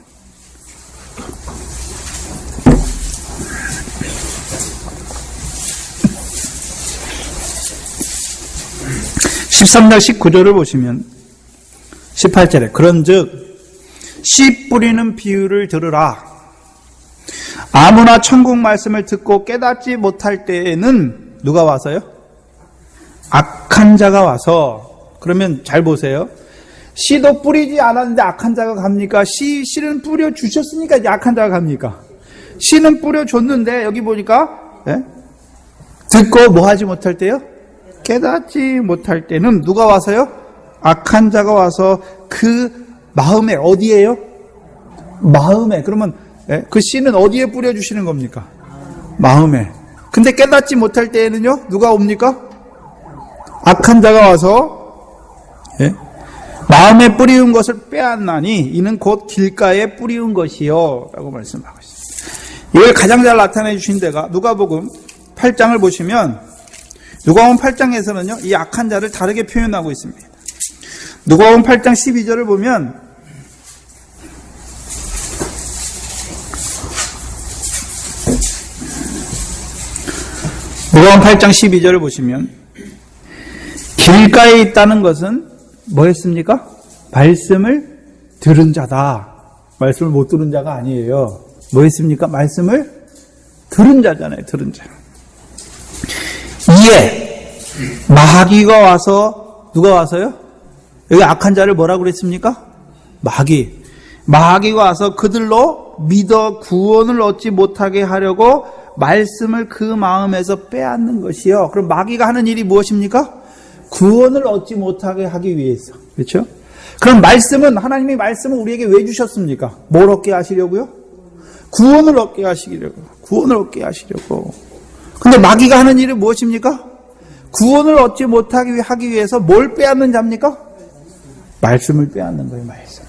13장 19절을 보시면 18절에 그런즉 씨 뿌리는 비유를 들으라. 아무나 천국 말씀을 듣고 깨닫지 못할 때에는 누가 와서요? 악한 자가 와서. 그러면 잘 보세요. 씨도 뿌리지 않았는데 악한 자가 갑니까? 씨는 뿌려 주셨으니까 이제 악한 자가 갑니까? 씨는 뿌려 줬는데 여기 보니까 듣고 뭐 하지 못할 때요? 깨닫지 못할 때는 누가 와서요? 악한 자가 와서 그 마음에 어디에요? 마음에. 그러면 그 씨는 어디에 뿌려주시는 겁니까? 마음에. 근데 깨닫지 못할 때에는요? 누가 옵니까? 악한 자가 와서 마음에 뿌리운 것을 빼앗나니 이는 곧 길가에 뿌리운 것이요 라고 말씀하고 있습니다. 이걸 가장 잘 나타내 주신 데가 누가복음 8장을 보시면 누가복음 8장에서는요 이 악한 자를 다르게 표현하고 있습니다. 누가복음 8장 12절을 보면 누가복음 8장 12절을 보시면 길가에 있다는 것은 뭐였습니까? 말씀을 들은 자다. 말씀을 못 들은 자가 아니에요. 뭐였습니까? 말씀을 들은 자잖아요. 들은 자. 이에 마귀가 와서 누가 와서요? 여기 악한 자를 뭐라고 그랬습니까? 마귀가 와서 그들로 믿어 구원을 얻지 못하게 하려고 말씀을 그 마음에서 빼앗는 것이요. 그럼 마귀가 하는 일이 무엇입니까? 구원을 얻지 못하게 하기 위해서. 그렇죠? 그럼 말씀은 하나님의 말씀을 우리에게 왜 주셨습니까? 뭘 얻게 하시려고요? 구원을 얻게 하시려고. 구원을 얻게 하시려고. 근데 마귀가 하는 일은 무엇입니까? 구원을 얻지 못하게 하기 위해서 뭘 빼앗는 자입니까? 말씀을 빼앗는 거예요, 말씀.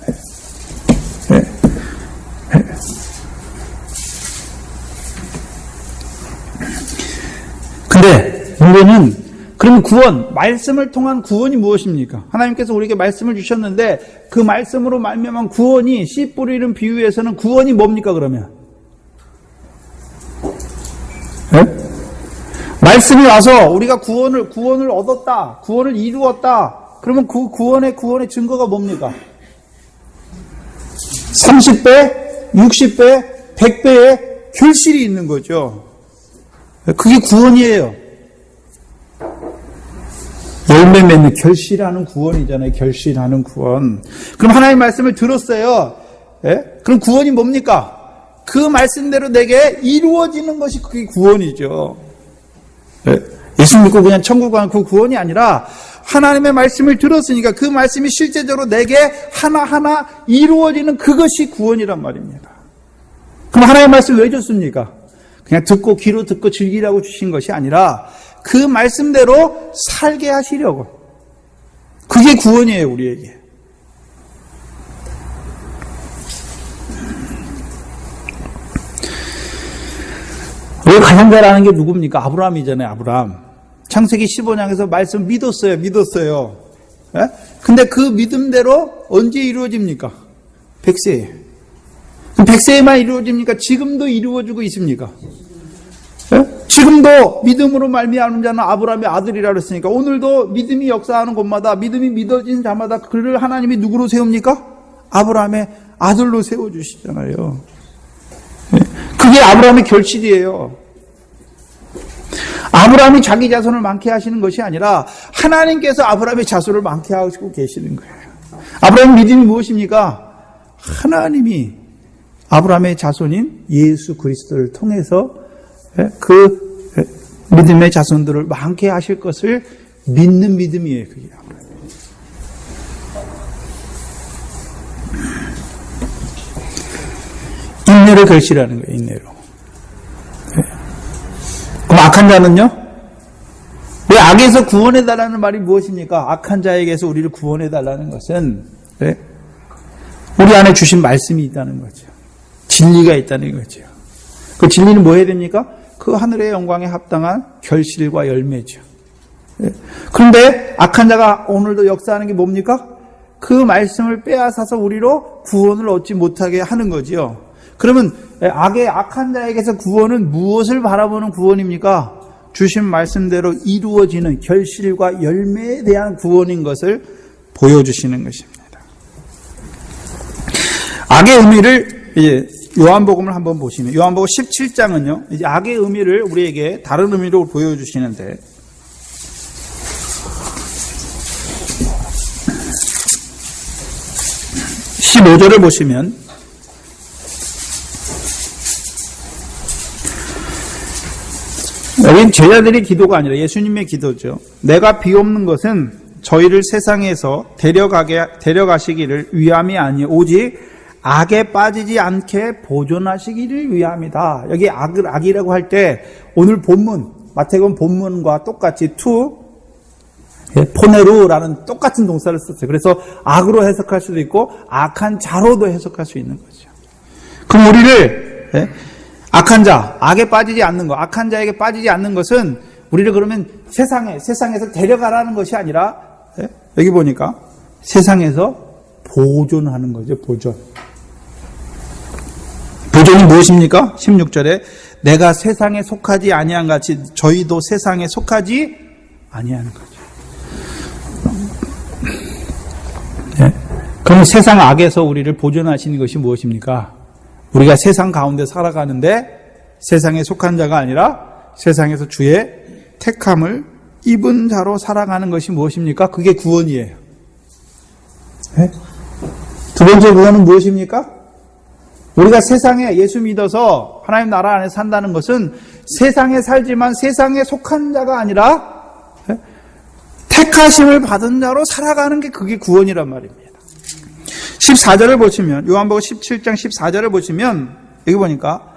근데 문제는 그러면 구원, 말씀을 통한 구원이 무엇입니까? 하나님께서 우리에게 말씀을 주셨는데 그 말씀으로 말미암은 구원이 씨 뿌리는 비유에서는 구원이 뭡니까 그러면? 말씀이 와서 우리가 구원을 얻었다, 구원을 이루었다. 그러면 그 구원의 증거가 뭡니까? 30배, 60배, 100배의 결실이 있는 거죠. 그게 구원이에요. 열매 맺는 결실하는 구원이잖아요. 결실하는 구원. 그럼 하나님의 말씀을 들었어요. 그럼 구원이 뭡니까? 그 말씀대로 내게 이루어지는 것이 그게 구원이죠. 예수 믿고 그냥 천국 가는 그 구원이 아니라 하나님의 말씀을 들었으니까 그 말씀이 실제적으로 내게 하나하나 이루어지는 그것이 구원이란 말입니다. 그럼 하나님의 말씀 왜 줬습니까? 그냥 귀로 듣고 즐기라고 주신 것이 아니라 그 말씀대로 살게 하시려고. 그게 구원이에요, 우리에게. 우리가 가장 잘 아는 게 누굽니까? 아브라함이잖아요, 아브라함. 창세기 15장에서 말씀 믿었어요. 근데 그 믿음대로 언제 이루어집니까? 100세에. 100세에만 이루어집니까? 지금도 이루어지고 있습니까? 지금도 믿음으로 말미암은 자는 아브라함의 아들이라 그랬으니까 오늘도 믿음이 역사하는 곳마다 믿음이 믿어진 자마다 그를 하나님이 누구로 세웁니까? 아브라함의 아들로 세워주시잖아요. 그게 아브라함의 결실이에요. 아브라함이 자기 자손을 많게 하시는 것이 아니라 하나님께서 아브라함의 자손을 많게 하시고 계시는 거예요. 아브라함의 믿음이 무엇입니까? 하나님이 아브라함의 자손인 예수 그리스도를 통해서 그 믿음의 자손들을 많게 하실 것을 믿는 믿음이에요. 그게 인내를 결실하는 거예요. 인내로. 그럼 악한 자는요? 왜 악에서 구원해달라는 말이 무엇입니까? 악한 자에게서 우리를 구원해달라는 것은 우리 안에 주신 말씀이 있다는 거죠. 진리가 있다는 거죠. 그 진리는 뭐 해야 됩니까? 그 하늘의 영광에 합당한 결실과 열매죠. 그런데 악한 자가 오늘도 역사하는 게 뭡니까? 그 말씀을 빼앗아서 우리로 구원을 얻지 못하게 하는 거지요. 그러면 악한 자에게서 구원은 무엇을 바라보는 구원입니까? 주신 말씀대로 이루어지는 결실과 열매에 대한 구원인 것을 보여주시는 것입니다. 악의 의미를 이제 요한복음을 한번 보시면 요한복음 17장은요. 이제 악의 의미를 우리에게 다른 의미로 보여주시는데 15절을 보시면 여긴 제자들의 기도가 아니라 예수님의 기도죠. 내가 비옵는 것은 저희를 세상에서 데려가시기를 위함이 아니 오직 악에 빠지지 않게 보존하시기를 위함이다. 여기 악이라고 할 때 오늘 본문 마태복음 본문과 똑같이 포네루라는 똑같은 동사를 썼어요. 그래서 악으로 해석할 수도 있고 악한 자로도 해석할 수 있는 거죠. 그럼 우리를 악한 자, 악에 빠지지 않는 것, 악한 자에게 빠지지 않는 것은 우리를 그러면 세상에서 데려가라는 것이 아니라 여기 보니까 세상에서 보존하는 거죠. 보존이 무엇입니까? 16절에 내가 세상에 속하지 아니한 같이 저희도 세상에 속하지 아니하는 거죠. 그럼 세상 악에서 우리를 보존하시는 것이 무엇입니까? 우리가 세상 가운데 살아가는데 세상에 속한 자가 아니라 세상에서 주의 택함을 입은 자로 살아가는 것이 무엇입니까? 그게 구원이에요. 두 번째 구원은 무엇입니까? 우리가 세상에 예수 믿어서 하나님 나라 안에 산다는 것은 세상에 살지만 세상에 속한 자가 아니라 택하심을 받은 자로 살아가는 게 그게 구원이란 말입니다. 14절을 보시면 요한복음 17장 14절을 보시면 여기 보니까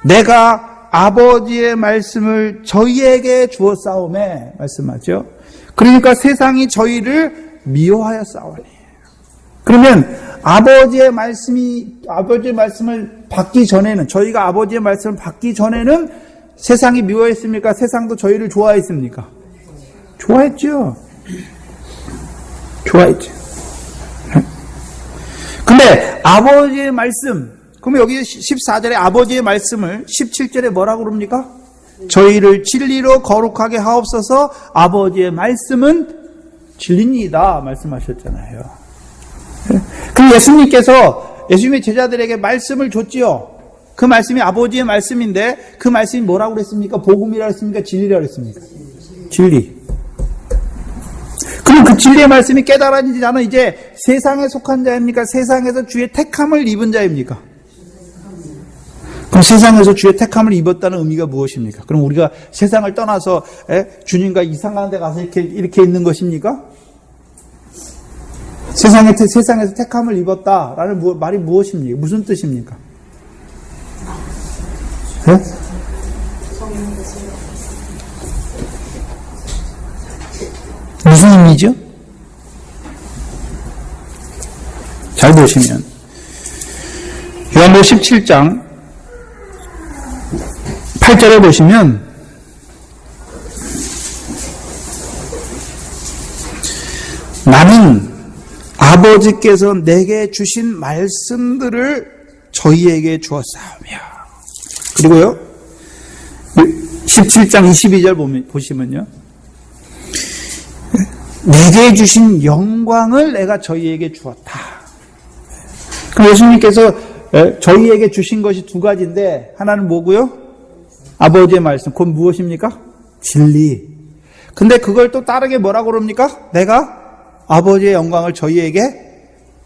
내가 아버지의 말씀을 저희에게 주었사오매 말씀하죠. 그러니까 세상이 저희를 미워하여 싸우니. 그러면 아버지의 말씀을 받기 전에는 저희가 아버지의 말씀을 받기 전에는 세상이 미워했습니까? 세상도 저희를 좋아했습니까? 좋아했죠. 근데 아버지의 말씀, 그러면 여기 14절에 아버지의 말씀을 17절에 뭐라고 그럽니까? 저희를 진리로 거룩하게 하옵소서. 아버지의 말씀은 진리니이다 말씀하셨잖아요. 그럼 예수님의 제자들에게 말씀을 줬지요. 그 말씀이 아버지의 말씀인데 그 말씀이 뭐라고 그랬습니까? 복음이라고 했습니까? 진리라고 했습니까? 진리. 그럼 그 진리의 말씀이 깨달아지지 자는 이제 세상에 속한 자입니까? 세상에서 주의 택함을 입은 자입니까? 그럼 세상에서 주의 택함을 입었다는 의미가 무엇입니까? 그럼 우리가 세상을 떠나서 주님과 이상한 데 가서 이렇게 있는 것입니까? 세상에서 택함을 입었다라는 말이 무엇입니까? 무슨 뜻입니까? 무슨 의미죠? 잘 보시면 요한복음 17장 8절에 보시면 나는 아버지께서 내게 주신 말씀들을 저희에게 주었사오며 그리고요 17장 22절 보시면요. 내게 주신 영광을 내가 저희에게 주었다. 그럼 예수님께서 저희에게 주신 것이 두 가지인데 하나는 뭐고요? 아버지의 말씀. 그건 무엇입니까? 진리. 근데 그걸 또 다르게 뭐라고 그럽니까? 내가 아버지의 영광을 저희에게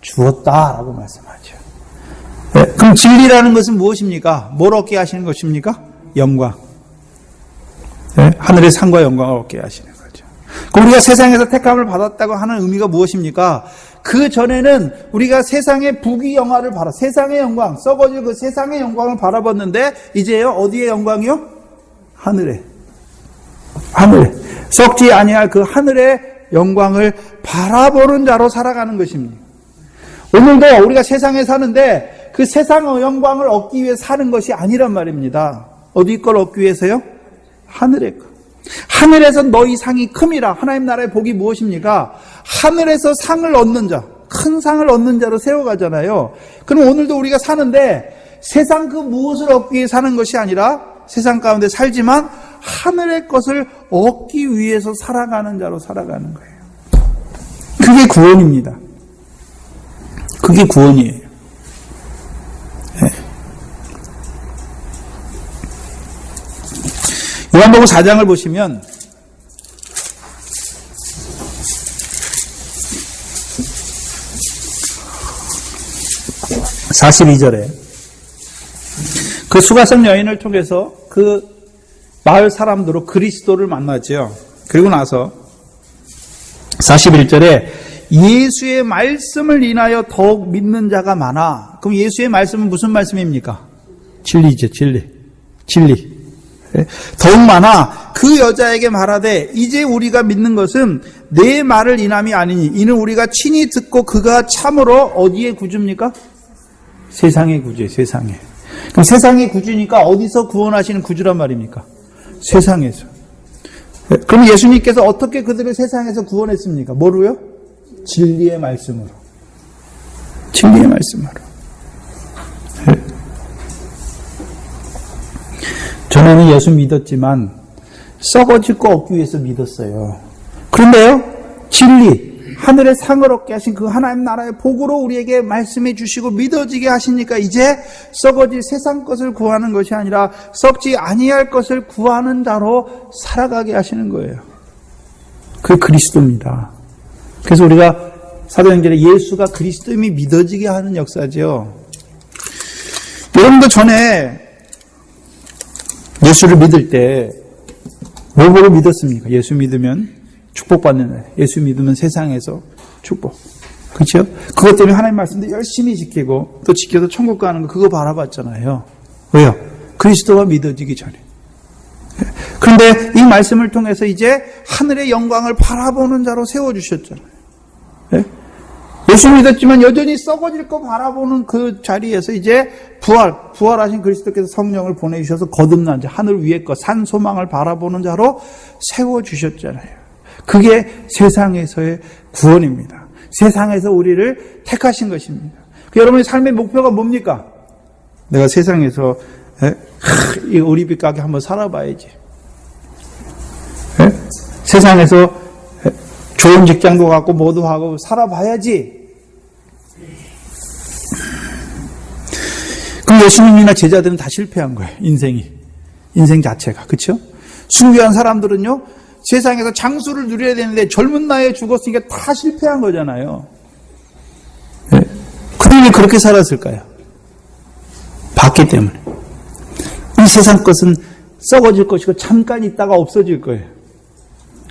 주었다라고 말씀하죠. 그럼 진리라는 것은 무엇입니까? 뭘 얻게 하시는 것입니까? 영광. 하늘의 상과 영광을 얻게 하시는 거죠. 그럼 우리가 세상에서 택함을 받았다고 하는 의미가 무엇입니까? 그 전에는 우리가 세상의 부귀영화를 세상의 영광, 썩어질 그 세상의 영광을 바라봤는데 이제요 어디의 영광이요? 하늘에 썩지 아니할 그 하늘의 영광을 바라보는 자로 살아가는 것입니다. 오늘도 우리가 세상에 사는데 그 세상의 영광을 얻기 위해 사는 것이 아니란 말입니다. 어디 걸 얻기 위해서요? 하늘의 것. 하늘에서 너희 상이 큼이라. 하나님 나라의 복이 무엇입니까? 하늘에서 상을 얻는 자, 큰 상을 얻는 자로 세워가잖아요. 그럼 오늘도 우리가 사는데 세상 그 무엇을 얻기 위해 사는 것이 아니라 세상 가운데 살지만 하늘의 것을 얻기 위해서 살아가는 자로 살아가는 거예요. 그게 구원입니다. 그게 구원이에요. 네. 요한복음 4장을 보시면 (42절에) 그 수가성 여인을 통해서 그 마을 사람들로 그리스도를 만나죠. 그리고 나서 41절에 예수의 말씀을 인하여 더욱 믿는 자가 많아. 그럼 예수의 말씀은 무슨 말씀입니까? 진리죠. 진리. 더욱 많아. 그 여자에게 말하되 이제 우리가 믿는 것은 내 말을 인함이 아니니 이는 우리가 친히 듣고 그가 참으로 어디에 구주입니까? 세상의 구주예요. 세상에. 그럼 세상의 구주니까 어디서 구원하시는 구주란 말입니까? 세상에서. 그럼 예수님께서 어떻게 그들을 세상에서 구원했습니까? 뭐로요? 진리의 말씀으로. 진리의 말씀으로. 전에는 예수 믿었지만 썩어질 거 얻기 위해서 믿었어요. 그런데요, 진리, 하늘의 상을 얻게 하신 그 하나님 나라의 복으로 우리에게 말씀해 주시고 믿어지게 하시니까 이제 썩어질 세상 것을 구하는 것이 아니라 썩지 아니할 것을 구하는 자로 살아가게 하시는 거예요. 그게 그리스도입니다. 그래서 우리가 사도행전에 예수가 그리스도임이 믿어지게 하는 역사죠. 여러분도 전에 예수를 믿을 때 뭘 보고 믿었습니까? 예수 믿으면 축복받는 날. 예수 믿으면 세상에서 축복. 그렇죠? 그것 때문에 하나님 말씀도 열심히 지키고 또 지켜서 천국 가는 거 그거 바라봤잖아요. 왜요? 그리스도가 믿어지기 전에. 그런데 이 말씀을 통해서 이제 하늘의 영광을 바라보는 자로 세워주셨잖아요. 예수 믿었지만 여전히 썩어질 거 바라보는 그 자리에서 이제 부활하신 그리스도께서 성령을 보내주셔서 거듭난 자, 하늘 위의 것, 산 소망을 바라보는 자로 세워주셨잖아요. 그게 세상에서의 구원입니다. 세상에서 우리를 택하신 것입니다. 여러분의 삶의 목표가 뭡니까? 내가 세상에서 이 오리빛 가게 한번 살아봐야지. 세상에서 좋은 직장도 갖고 뭐도 하고 살아봐야지. 그럼 예수님이나 제자들은 다 실패한 거예요. 인생 자체가. 그렇죠? 숭배한 사람들은요. 세상에서 장수를 누려야 되는데 젊은 나이에 죽었으니까 다 실패한 거잖아요. 그들이 왜 그렇게 살았을까요? 봤기 때문에. 이 세상 것은 썩어질 것이고 잠깐 있다가 없어질 거예요.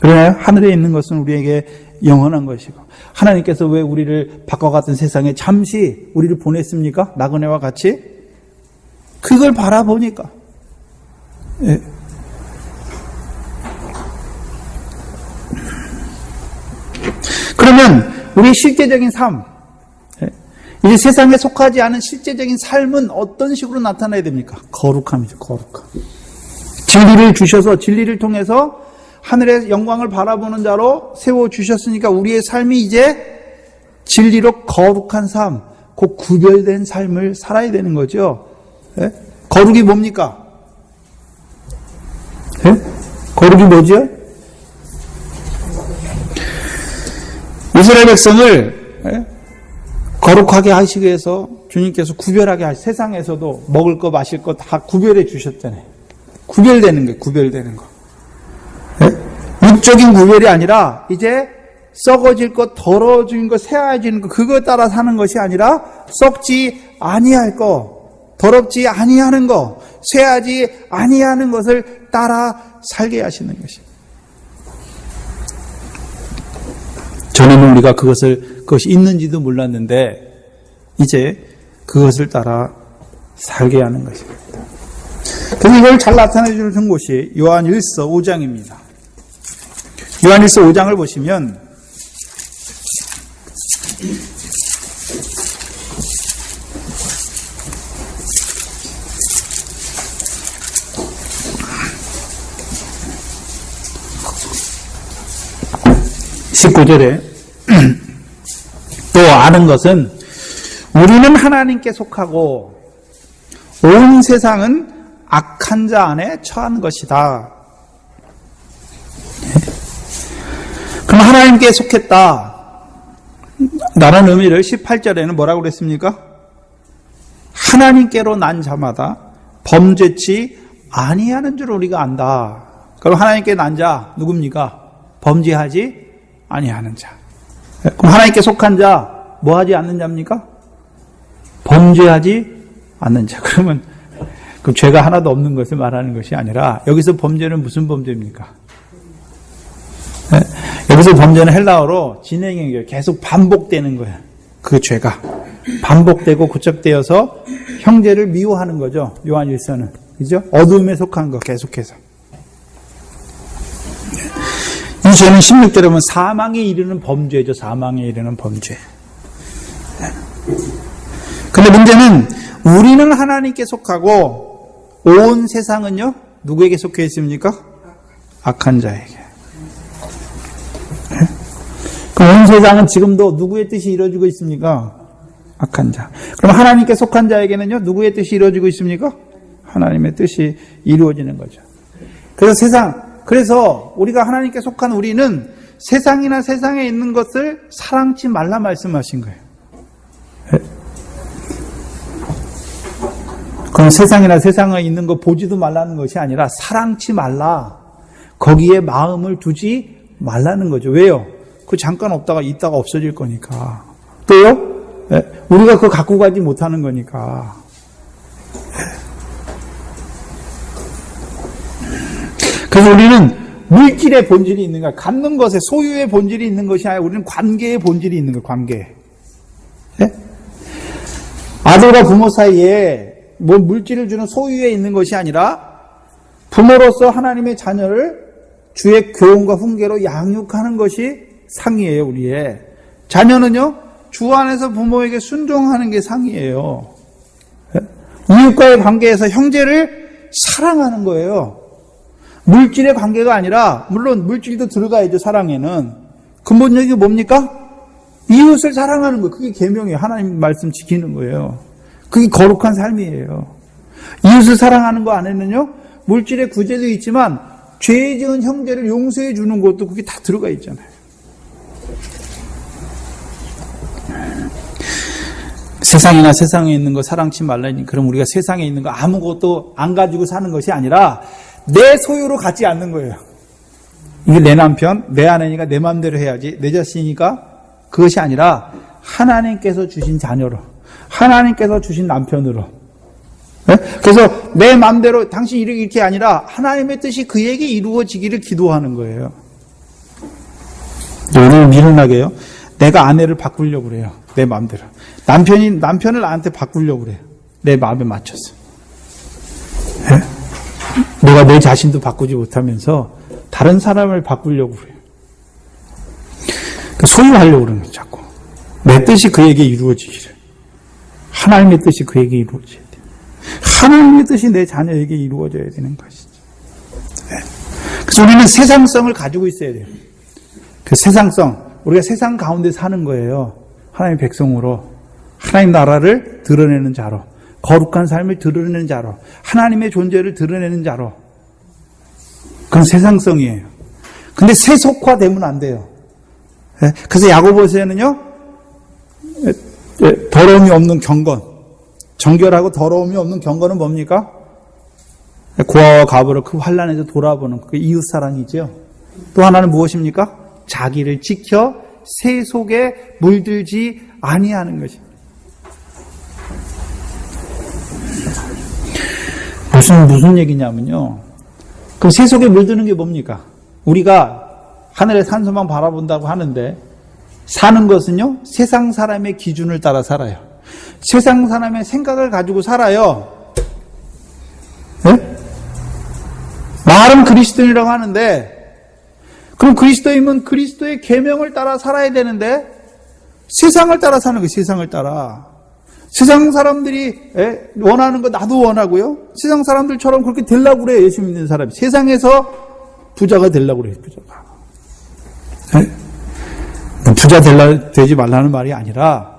그러나요? 하늘에 있는 것은 우리에게 영원한 것이고 하나님께서 왜 우리를 밖과 같은 세상에 잠시 우리를 보냈습니까? 나그네와 같이? 그걸 바라보니까. 예. 그러면 우리의 실제적인 삶, 이제 세상에 속하지 않은 실제적인 삶은 어떤 식으로 나타나야 됩니까? 거룩함이죠. 거룩함. 진리를 주셔서 진리를 통해서 하늘의 영광을 바라보는 자로 세워주셨으니까 우리의 삶이 이제 진리로 거룩한 삶, 곧 구별된 삶을 살아야 되는 거죠. 예? 거룩이 뭡니까? 네? 거룩이 뭐죠? 이스라엘 백성을 거룩하게 하시기 위해서 주님께서 구별하게 하시, 세상에서도 먹을 거 마실 거 다 구별해 주셨잖아요. 구별되는 거예요. 구별되는 거. 육적인 구별이 아니라 이제 썩어질 것, 더러워진 것, 새하얘지는 것, 그거 따라 사는 것이 아니라 썩지 아니할 것, 더럽지 아니하는 것, 쇠하지 아니하는 것을 따라 살게 하시는 것입니다. 전에는 우리가 그것이 있는지도 몰랐는데 이제 그것을 따라 살게 하는 것입니다. 그래서 이걸 잘 나타내 주는 곳이 요한일서 5장입니다. 요한일서 5장을 보시면 (19절에) 또 아는 것은 우리는 하나님께 속하고 온 세상은 악한 자 안에 처한 것이다. 그럼 하나님께 속했다 라는 의미를 18절에는 뭐라고 그랬습니까? 하나님께로 난 자마다 범죄치 아니하는 줄 우리가 안다. 그럼 하나님께 난 자 누굽니까? 범죄하지 아니하는 자. 그럼 하나님께 속한 자 뭐하지 않는 자입니까? 범죄하지 않는 자. 그러면 그 죄가 하나도 없는 것을 말하는 것이 아니라 여기서 범죄는 무슨 범죄입니까? 네? 여기서 범죄는 헬라어로 진행인 거예요. 계속 반복되는 거예요. 그 죄가 반복되고 고착되어서 형제를 미워하는 거죠. 요한일서는. 그죠? 어둠에 속한 거 계속해서. 이 죄는 16절에 보면 사망에 이르는 범죄죠. 사망에 이르는 범죄. 근데 문제는 우리는 하나님께 속하고 온 세상은요? 누구에게 속해 있습니까? 악한 자에게. 그럼 온 세상은 지금도 누구의 뜻이 이루어지고 있습니까? 악한 자. 그럼 하나님께 속한 자에게는요? 누구의 뜻이 이루어지고 있습니까? 하나님의 뜻이 이루어지는 거죠. 그래서 우리가 하나님께 속한 우리는 세상이나 세상에 있는 것을 사랑치 말라 말씀하신 거예요. 그럼 세상이나 세상에 있는 거 보지도 말라는 것이 아니라 사랑치 말라. 거기에 마음을 두지 말라는 거죠. 왜요? 그 잠깐 없다가 있다가 없어질 거니까. 또요? 우리가 그거 갖고 가지 못하는 거니까. 그래서 우리는 물질의 본질이 있는 거야. 갖는 것에 소유의 본질이 있는 것이 아니라 우리는 관계의 본질이 있는 거야. 관계. 네? 아들과 부모 사이에 뭐 물질을 주는 소유에 있는 것이 아니라 부모로서 하나님의 자녀를 주의 교훈과 훈계로 양육하는 것이 상이에요. 우리의 자녀는요 주 안에서 부모에게 순종하는 게 상이에요. 네? 이웃과의 관계에서 형제를 사랑하는 거예요. 물질의 관계가 아니라, 물론 물질도 들어가야죠, 사랑에는. 근본적인 게 뭡니까? 이웃을 사랑하는 거예요. 그게 계명이에요. 하나님 말씀 지키는 거예요. 그게 거룩한 삶이에요. 이웃을 사랑하는 거 안에는요, 물질의 구제도 있지만, 죄 지은 형제를 용서해 주는 것도 그게 다 들어가 있잖아요. 세상이나 세상에 있는 거 사랑치 말라니, 그럼 우리가 세상에 있는 거 아무것도 안 가지고 사는 것이 아니라, 내 소유로 갖지 않는 거예요. 이게 내 남편, 내 아내니까 내 마음대로 해야지, 내 자신이니까 그것이 아니라 하나님께서 주신 자녀로, 하나님께서 주신 남편으로. 네? 그래서 내 마음대로 당신 이렇게 아니라 하나님의 뜻이 그에게 이루어지기를 기도하는 거예요. 오늘 미련하게요. 내가 아내를 바꾸려고 그래요. 내 마음대로. 남편을 나한테 바꾸려고 그래요. 내 마음에 맞춰서. 네? 내가 내 자신도 바꾸지 못하면서 다른 사람을 바꾸려고 그래요. 소유하려고 그러는 거예요, 자꾸. 내 뜻이 그에게 이루어지기를. 하나님의 뜻이 그에게 이루어져야 돼요. 하나님의 뜻이 내 자녀에게 이루어져야 되는 것이죠. 네. 그래서 우리는 세상성을 가지고 있어야 돼요. 그 세상성, 우리가 세상 가운데 사는 거예요. 하나님의 백성으로. 하나님 나라를 드러내는 자로. 거룩한 삶을 드러내는 자로, 하나님의 존재를 드러내는 자로. 그건 세상성이에요. 근데 세속화되면 안 돼요. 그래서 야고보서에는요, 더러움이 없는 경건, 정결하고 더러움이 없는 경건은 뭡니까? 고아와 과부를 그 환난에서 돌아보는 그 이웃사랑이죠. 또 하나는 무엇입니까? 자기를 지켜 세속에 물들지 아니하는 것입니다. 무슨 얘기냐면요. 그럼 세속에 물드는 게 뭡니까? 우리가 하늘의 산소만 바라본다고 하는데 사는 것은요, 세상 사람의 기준을 따라 살아요. 세상 사람의 생각을 가지고 살아요. 네? 말은 그리스도인이라고 하는데, 그럼 그리스도인은 그리스도의 계명을 따라 살아야 되는데 세상을 따라 사는 거예요. 세상을 따라. 세상 사람들이 원하는 거 나도 원하고요. 세상 사람들처럼 그렇게 되려고 그래요. 예수 믿는 사람이. 세상에서 부자가 되려고 그래요. 부자가. 부자 되지 말라는 말이 아니라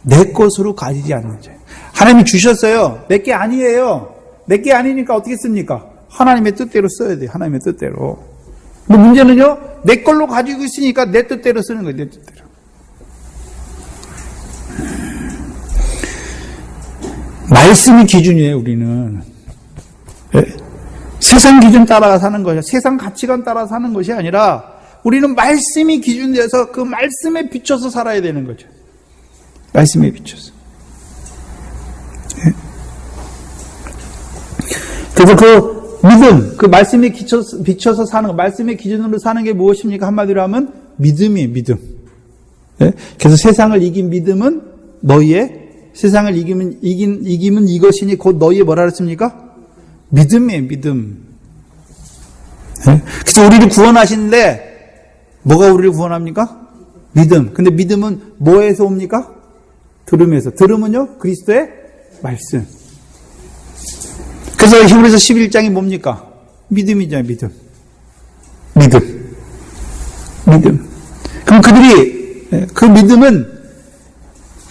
내 것으로 가지지 않는 죄. 하나님이 주셨어요. 내 게 아니에요. 내 게 아니니까 어떻게 씁니까? 하나님의 뜻대로 써야 돼요. 하나님의 뜻대로. 근데 문제는요, 내 걸로 가지고 있으니까 내 뜻대로 쓰는 거예요. 내 뜻대로. 말씀이 기준이에요. 우리는. 세상 기준 따라 사는 것이, 세상 가치관 따라 사는 것이 아니라 우리는 말씀이 기준돼서 그 말씀에 비춰서 살아야 되는 거죠. 말씀에 비춰서. 그래서 그 믿음, 그 말씀에 비춰서 사는 거, 말씀의 기준으로 사는 게 무엇입니까? 한마디로 하면 믿음이에요, 믿음. 그래서 세상을 이긴 믿음은 너희의, 세상을 이기면 이것이니 곧 너희의 뭐라 그랬습니까? 믿음이에요, 믿음. 그래서 우리를 구원하시는데 뭐가 우리를 구원합니까? 믿음. 근데 믿음은 뭐에서 옵니까? 들음에서. 들음은요, 그리스도의 말씀. 그래서 히브리서 11장이 뭡니까? 믿음이잖아요, 믿음. 믿음. 그럼 그들이, 그 믿음은,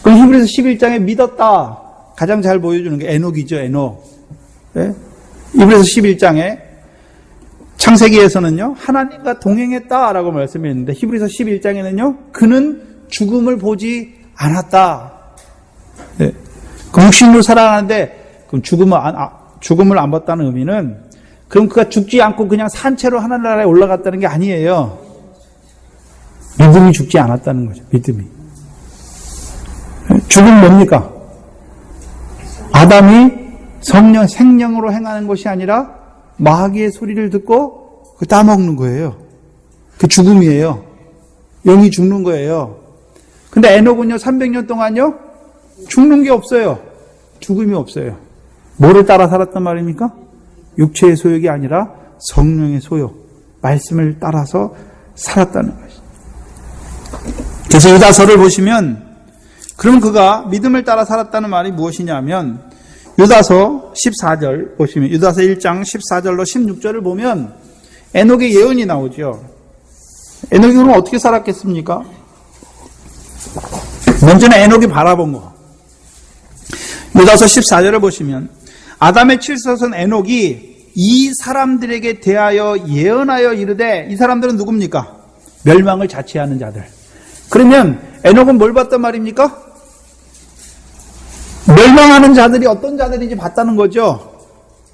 그 히브리서 11장에 믿었다. 가장 잘 보여주는 게 에녹이죠, 에녹. 히브리서 11장에 창세기에서는요, 하나님과 동행했다라고 말씀했는데, 히브리서 11장에는요, 그는 죽음을 보지 않았다. 그 육신으로 살아가는데, 그럼 죽음을 안 봤다는 의미는, 그럼 그가 죽지 않고 그냥 산채로 하늘나라에 올라갔다는 게 아니에요. 믿음이 죽지 않았다는 거죠, 믿음이. 죽음 뭡니까? 아담이 생명으로 행하는 것이 아니라 마귀의 소리를 듣고 그 따먹는 거예요. 그 죽음이에요. 영이 죽는 거예요. 근데 에녹은요, 300년 동안요, 죽는 게 없어요. 죽음이 없어요. 뭐를 따라 살았단 말입니까? 육체의 소욕이 아니라 성령의 소욕, 말씀을 따라서 살았다는 것이죠. 그래서 유다서를 보시면, 그럼 그가 믿음을 따라 살았다는 말이 무엇이냐면, 유다서 14절 보시면, 유다서 1장 14절로 16절을 보면 에녹의 예언이 나오죠. 에녹이 그럼 어떻게 살았겠습니까? 먼저는 에녹이 바라본 거. 유다서 14절을 보시면, 아담의 칠서선 에녹이 이 사람들에게 대하여 예언하여 이르되, 이 사람들은 누굽니까? 멸망을 자취하는 자들. 그러면 에녹은 뭘 봤단 말입니까? 멸망하는 자들이 어떤 자들인지 봤다는 거죠.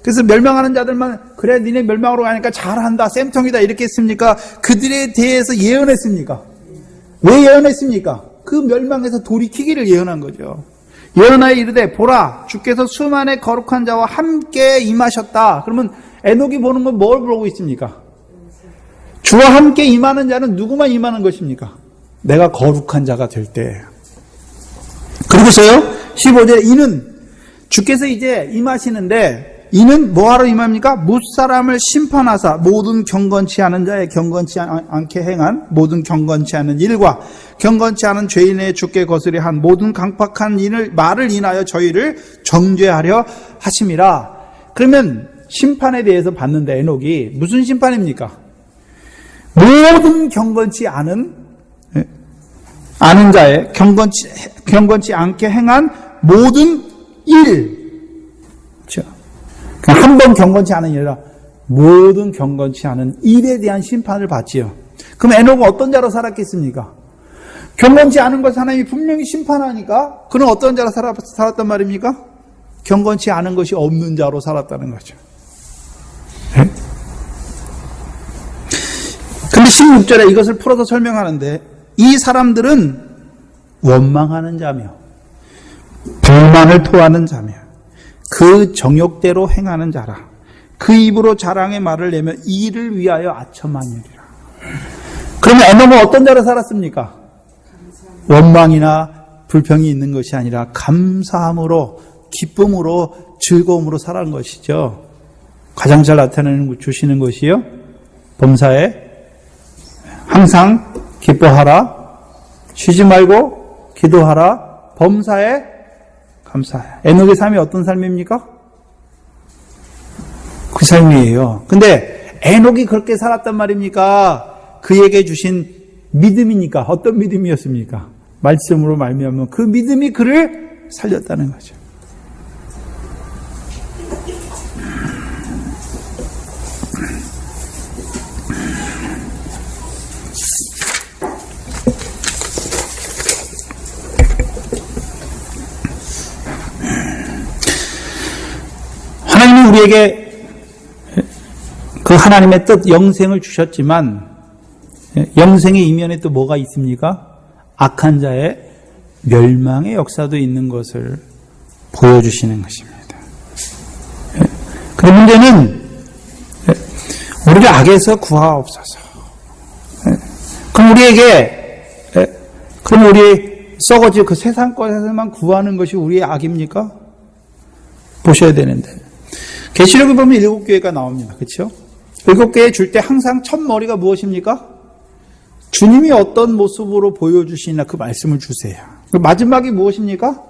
그래서 멸망하는 자들만, 그래 니네 멸망으로 가니까 잘한다, 쌤통이다 이렇게 했습니까? 그들에 대해서 예언했습니까? 왜 예언했습니까? 그 멸망에서 돌이키기를 예언한 거죠. 예언하여 이르되, 보라 주께서 수만의 거룩한 자와 함께 임하셨다. 그러면 에녹이 보는 건 뭘 보고 있습니까? 주와 함께 임하는 자는 누구만 임하는 것입니까? 내가 거룩한 자가 될 때. 그리고서요, 15절에 이는, 주께서 이제 임하시는데, 이는 뭐하러 임합니까? 뭇사람을 심판하사 모든 경건치 않은 자의 경건치 않게 행한 모든 경건치 않은 일과 경건치 않은 죄인의 주께 거스려 한 모든 강팍한 말을 인하여 저희를 정죄하려 하심이라. 그러면 심판에 대해서 봤는데 에녹이 무슨 심판입니까? 모든 경건치 않은 자의 경건치 않게 행한 모든 일. 그렇죠? 한 번 경건치 않은 일이라 모든 경건치 않은 일에 대한 심판을 받지요. 그럼 에녹은 어떤 자로 살았겠습니까? 경건치 않은 것을 하나님이 분명히 심판하니까 그는 어떤 자로 살았단 말입니까? 경건치 않은 것이 없는 자로 살았다는 거죠. 네? 근데 16절에 이것을 풀어서 설명하는데 이 사람들은 원망하는 자며 불만을 토하는 자며 그 정욕대로 행하는 자라. 그 입으로 자랑의 말을 내며 이를 위하여 아첨하니라. 그러면 에녹은 어떤 자로 살았습니까? 원망이나 불평이 있는 것이 아니라 감사함으로, 기쁨으로, 즐거움으로 살아간 것이죠. 가장 잘 나타내는 주시는 것이요, 범사에 항상 기뻐하라, 쉬지 말고 기도하라, 범사에 감사해. 에녹의 삶이 어떤 삶입니까? 그 삶이에요. 근데 에녹이 그렇게 살았단 말입니까? 그에게 주신 믿음이니까 어떤 믿음이었습니까? 말씀으로 말미암아 그 믿음이 그를 살렸다는 거죠. 하나님은 우리에게 그 하나님의 뜻 영생을 주셨지만 영생의 이면에 또 뭐가 있습니까? 악한 자의 멸망의 역사도 있는 것을 보여주시는 것입니다. 그 문제는 우리를 악에서 구하옵소서. 그럼 우리 썩어질 그 세상 것에서만 구하는 것이 우리의 악입니까? 보셔야 되는데 계시록에 보면 7교회가 나옵니다. 그렇죠? 7교회 줄 때 항상 첫 머리가 무엇입니까? 주님이 어떤 모습으로 보여주시나 그 말씀을 주세요. 마지막이 무엇입니까?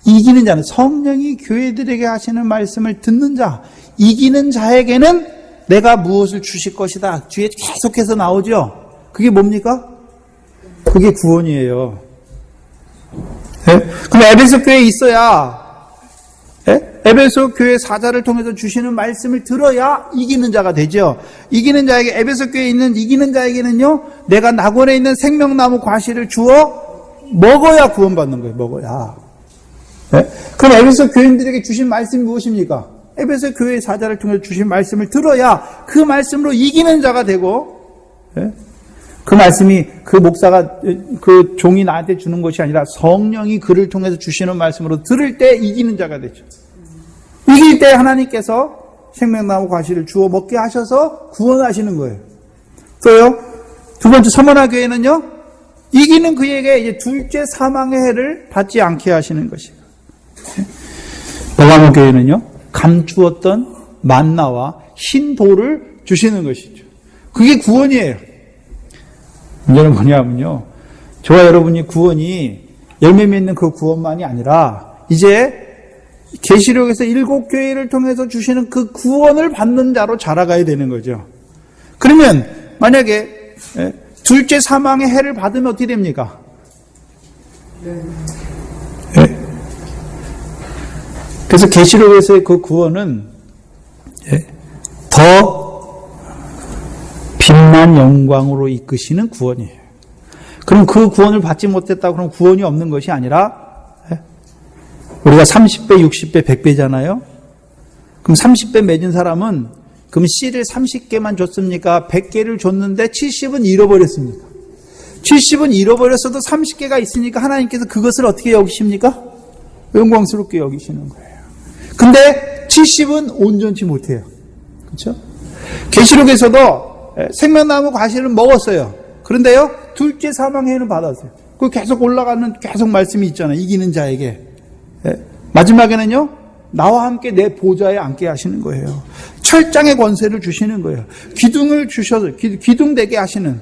이기는 자는 성령이 교회들에게 하시는 말씀을 듣는 자, 이기는 자에게는 내가 무엇을 주실 것이다. 뒤에 계속해서 나오죠. 그게 뭡니까? 그게 구원이에요. 네? 그럼 에베소 교회에 있어야 에베소 교회 사자를 통해서 주시는 말씀을 들어야 이기는 자가 되죠. 이기는 자에게, 에베소 교회에 있는 이기는 자에게는요, 내가 낙원에 있는 생명나무 과실을 주어 먹어야 구원받는 거예요. 먹어야. 네? 그럼 에베소 교인들에게 주신 말씀이 무엇입니까? 에베소 교회 사자를 통해서 주신 말씀을 들어야 그 말씀으로 이기는 자가 되고, 네? 그 말씀이 그 목사가, 그 종이 나한테 주는 것이 아니라 성령이 그를 통해서 주시는 말씀으로 들을 때 이기는 자가 되죠. 이길 때 하나님께서 생명나무 과실을 주워 먹게 하셔서 구원하시는 거예요. 또요, 두 번째 서머나 교회는요, 이기는 그에게 이제 둘째 사망의 해를 받지 않게 하시는 것이에요. 버가모 교회는요, 감추었던 만나와 흰 돌을 주시는 것이죠. 그게 구원이에요. 문제는 뭐냐면요, 저와 여러분이 구원이 열매 맺는 그 구원만이 아니라 이제 계시록에서 7교회를 통해서 주시는 그 구원을 받는 자로 자라가야 되는 거죠. 그러면 만약에 둘째 사망의 해를 받으면 어떻게 됩니까? 네. 그래서 계시록에서의 그 구원은 더 빛난 영광으로 이끄시는 구원이에요. 그럼 그 구원을 받지 못했다 그럼 구원이 없는 것이 아니라 우리가 30배, 60배, 100배잖아요. 그럼 30배 맺은 사람은 그럼 씨를 30개만 줬습니까? 100개를 줬는데 70은 잃어버렸습니까? 70은 잃어버렸어도 30개가 있으니까 하나님께서 그것을 어떻게 여기십니까? 영광스럽게 여기시는 거예요. 근데 70은 온전치 못해요. 그렇죠? 계시록에서도 생명나무 과실을 먹었어요. 그런데요, 둘째 사망해는 받았어요. 그 계속 올라가는 계속 말씀이 있잖아요. 이기는 자에게. 마지막에는요, 나와 함께 내 보좌에 앉게 하시는 거예요. 철장의 권세를 주시는 거예요. 기둥을 주셔서 기둥되게 하시는.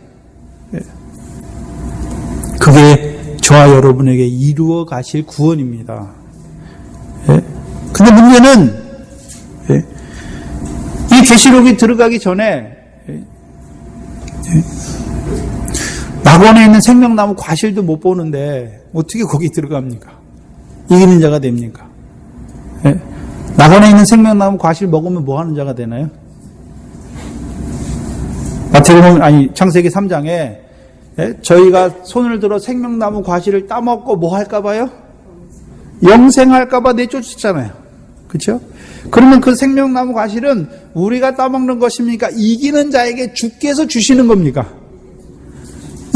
그게 저와 여러분에게 이루어 가실 구원입니다. 근데 문제는 이 계시록이 들어가기 전에 낙원에 있는 생명나무 과실도 못 보는데 어떻게 거기 들어갑니까? 이기는 자가 됩니까? 낙원에 있는 생명나무 과실 먹으면 뭐 하는 자가 되나요? 창세기 3장에 저희가 손을 들어 생명나무 과실을 따먹고 뭐 할까 봐요? 영생할까 봐 내쫓았잖아요. 그렇죠? 그러면 그 생명나무 과실은 우리가 따먹는 것입니까? 이기는 자에게 주께서 주시는 겁니까?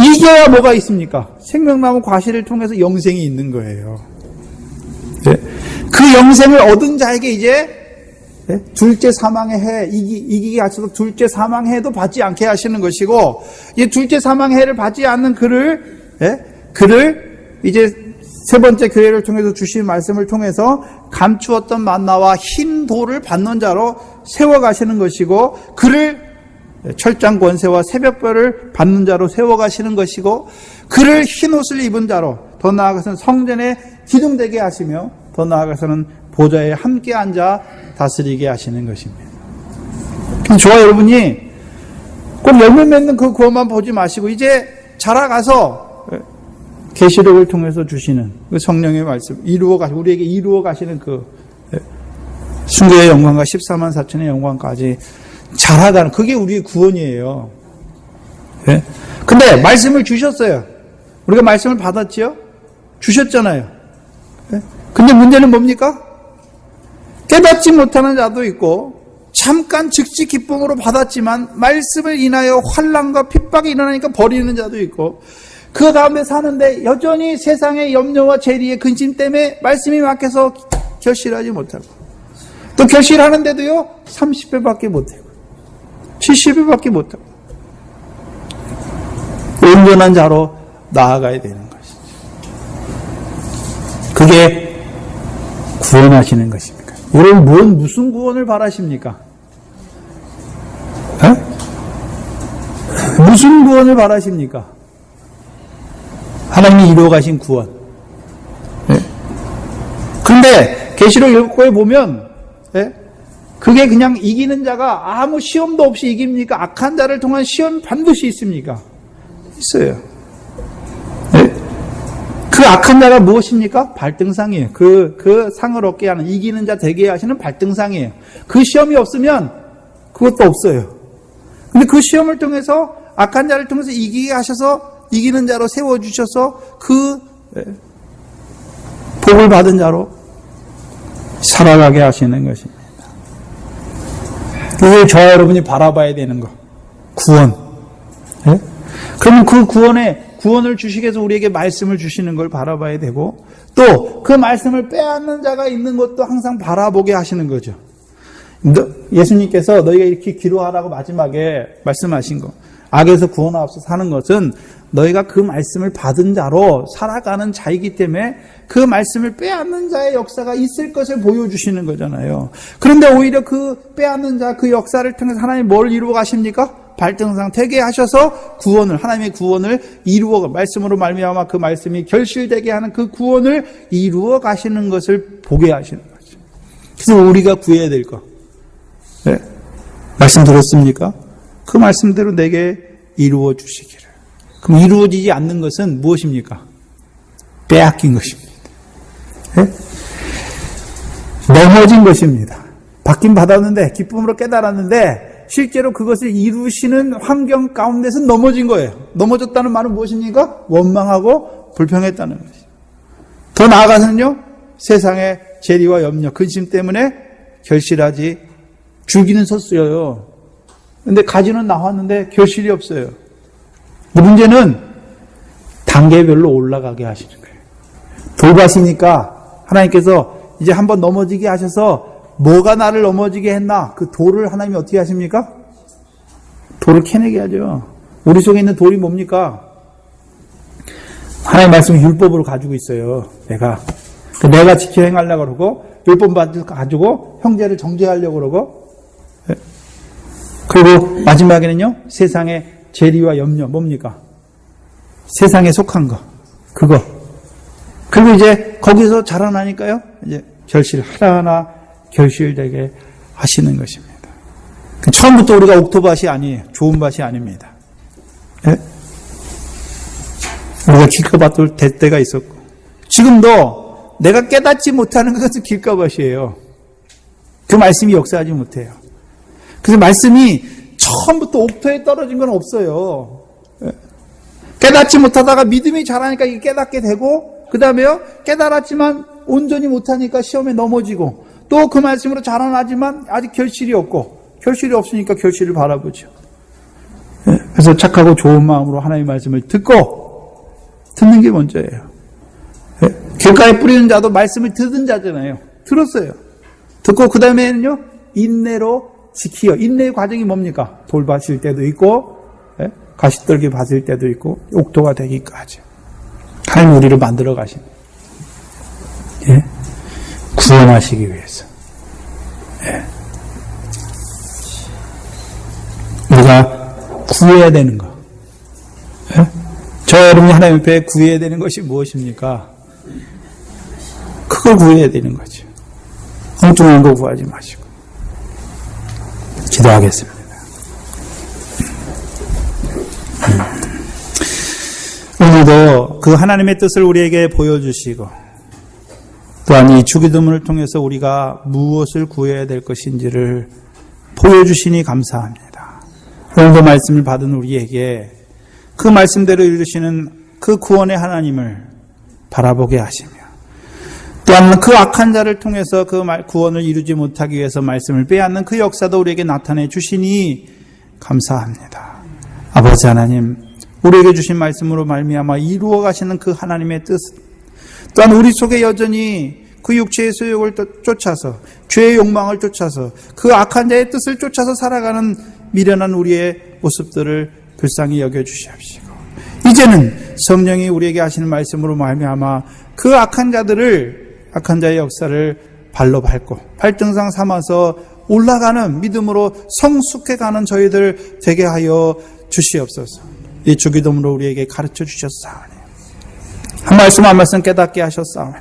이겨야 뭐가 있습니까? 생명나무 과실을 통해서 영생이 있는 거예요. 그 영생을 얻은 자에게 이제 둘째 사망의 해, 이기게 하셔서 둘째 사망의 해도 받지 않게 하시는 것이고, 이 둘째 사망의 해를 받지 않는 그를 이제 세 번째 교회를 통해서 주신 말씀을 통해서 감추었던 만나와 흰 돌을 받는 자로 세워가시는 것이고, 그를 철장 권세와 새벽별을 받는 자로 세워가시는 것이고, 그를 흰 옷을 입은 자로, 더 나아가서는 성전에 기둥되게 하시며, 더 나아가서는 보좌에 함께 앉아 다스리게 하시는 것입니다. 저와 여러분이 꼭 열매 맺는 그 구원만 보지 마시고 이제 자라가서 계시록을 통해서 주시는 그 성령의 말씀 우리에게 이루어 가시는 그 순교의 영광과 14만 4천의 영광까지 자라가는 그게 우리의 구원이에요. 근데 말씀을 주셨어요. 우리가 말씀을 받았지요? 주셨잖아요. 근데 문제는 뭡니까? 깨닫지 못하는 자도 있고 잠깐 즉시 기쁨으로 받았지만 말씀을 인하여 환난과 핍박이 일어나니까 버리는 자도 있고 그 가운데 사는데 여전히 세상의 염려와 재리의 근심 때문에 말씀이 막혀서 결실하지 못하고 또 결실하는데도요 30배밖에 못하고 70배밖에 못하고 온전한 자로 나아가야 되는 것이죠. 그게 구원하시는 것입니다. 여러분 무슨 구원을 바라십니까? 무슨 구원을 바라십니까? 하나님이 이루어 가신 구원. 그런데 계시록 7권에 보면 그게 그냥 이기는 자가 아무 시험도 없이 이깁니까? 악한 자를 통한 시험이 반드시 있습니까? 있어요. 그 악한 자가 무엇입니까? 발등상이에요. 그 상을 얻게 하는, 이기는 자 되게 하시는 발등상이에요. 그 시험이 없으면 그것도 없어요. 근데 그 시험을 통해서, 악한 자를 통해서 이기게 하셔서, 이기는 자로 세워주셔서, 그 복을 받은 자로 살아가게 하시는 것입니다. 그걸 저와 여러분이 바라봐야 되는 거. 구원. 그러면 그 구원을 주시기 위해서 우리에게 말씀을 주시는 걸 바라봐야 되고 또 그 말씀을 빼앗는 자가 있는 것도 항상 바라보게 하시는 거죠. 예수님께서 너희가 이렇게 기도하라고 마지막에 말씀하신 거 악에서 구원하옵소서 하는 것은 너희가 그 말씀을 받은 자로 살아가는 자이기 때문에 그 말씀을 빼앗는 자의 역사가 있을 것을 보여주시는 거잖아요. 그런데 오히려 그 빼앗는 자 그 역사를 통해서 하나님 뭘 이루어 가십니까? 발등상 되게 하셔서 하나님의 구원을 이루어 말씀으로 말미암아 그 말씀이 결실되게 하는 그 구원을 이루어 가시는 것을 보게 하시는 거죠. 그래서 우리가 구해야 될 거. 말씀 들었습니까? 그 말씀대로 내게 이루어 주시기를. 그럼 이루어지지 않는 것은 무엇입니까? 빼앗긴 것입니다. 넘어진 것입니다. 받긴 받았는데 기쁨으로 깨달았는데 실제로 그것을 이루시는 환경 가운데서 넘어진 거예요. 넘어졌다는 말은 무엇입니까? 원망하고 불평했다는 것이죠. 더 나아가서는요, 세상의 재리와 염려, 근심 때문에 결실하지, 줄기는 섰어요. 근데 가지는 나왔는데 결실이 없어요. 문제는 단계별로 올라가게 하시는 거예요. 돌밭이니까 하나님께서 이제 한번 넘어지게 하셔서 뭐가 나를 넘어지게 했나? 그 돌을 하나님이 어떻게 하십니까? 돌을 캐내게 하죠. 우리 속에 있는 돌이 뭡니까? 하나님의 말씀을 율법으로 가지고 있어요. 내가 지켜 행하려고 그러고 율법 가지고 형제를 정죄하려고 그러고 그리고 마지막에는요. 세상의 재리와 염려 뭡니까? 세상에 속한 거. 그거. 그리고 이제 거기서 자라나니까요. 이제 결실 하나하나 결실되게 하시는 것입니다. 처음부터 우리가 옥토밭이 아니에요. 좋은 밭이 아닙니다. 우리가 길가밭도 될 때가 있었고 지금도 내가 깨닫지 못하는 것은 길가밭이에요. 그 말씀이 역사하지 못해요. 그래서 말씀이 처음부터 옥토에 떨어진 건 없어요. 깨닫지 못하다가 믿음이 자라니까 이게 깨닫게 되고, 그 다음에요, 깨달았지만 온전히 못하니까 시험에 넘어지고, 또 그 말씀으로 자라나지만 아직 결실이 없고, 결실이 없으니까 결실을 바라보죠. 그래서 착하고 좋은 마음으로 하나님의 말씀을 듣고, 듣는 게 먼저예요. 길가에 뿌리는 자도 말씀을 듣은 자잖아요. 들었어요. 듣고 그 다음에는요, 인내로 지키어. 인내의 과정이 뭡니까? 돌 밭일 때도 있고, 가시떨기 밭일 때도 있고, 옥토가 되기까지. 하나님 우리를 만들어 가신, 구원하시기 위해서. 우리가 구해야 되는 거. 저 여러분이 하나님 앞에 구해야 되는 것이 무엇입니까? 그걸 구해야 되는 거죠. 엉뚱한 거 구하지 마시고. 기도하겠습니다. 오늘도 그 하나님의 뜻을 우리에게 보여주시고, 또한 이 주기도문을 통해서 우리가 무엇을 구해야 될 것인지를 보여주시니 감사합니다. 오늘도 말씀을 받은 우리에게 그 말씀대로 이루시는 그 구원의 하나님을 바라보게 하시며, 또한 그 악한 자를 통해서 그 구원을 이루지 못하기 위해서 말씀을 빼앗는 그 역사도 우리에게 나타내 주시니 감사합니다. 아버지 하나님, 우리에게 주신 말씀으로 말미암아 이루어 가시는 그 하나님의 뜻, 또한 우리 속에 여전히 그 육체의 소욕을 쫓아서, 죄의 욕망을 쫓아서, 그 악한 자의 뜻을 쫓아서 살아가는 미련한 우리의 모습들을 불쌍히 여겨주시옵시고, 이제는 성령이 우리에게 하시는 말씀으로 말미암아 그 악한 자의 역사를 발로 밟고 발등상 삼아서 올라가는 믿음으로 성숙해가는 저희들 되게 하여 주시옵소서. 이 주기도문으로 우리에게 가르쳐 주셨사오니, 한 말씀 한 말씀 깨닫게 하셨사오니,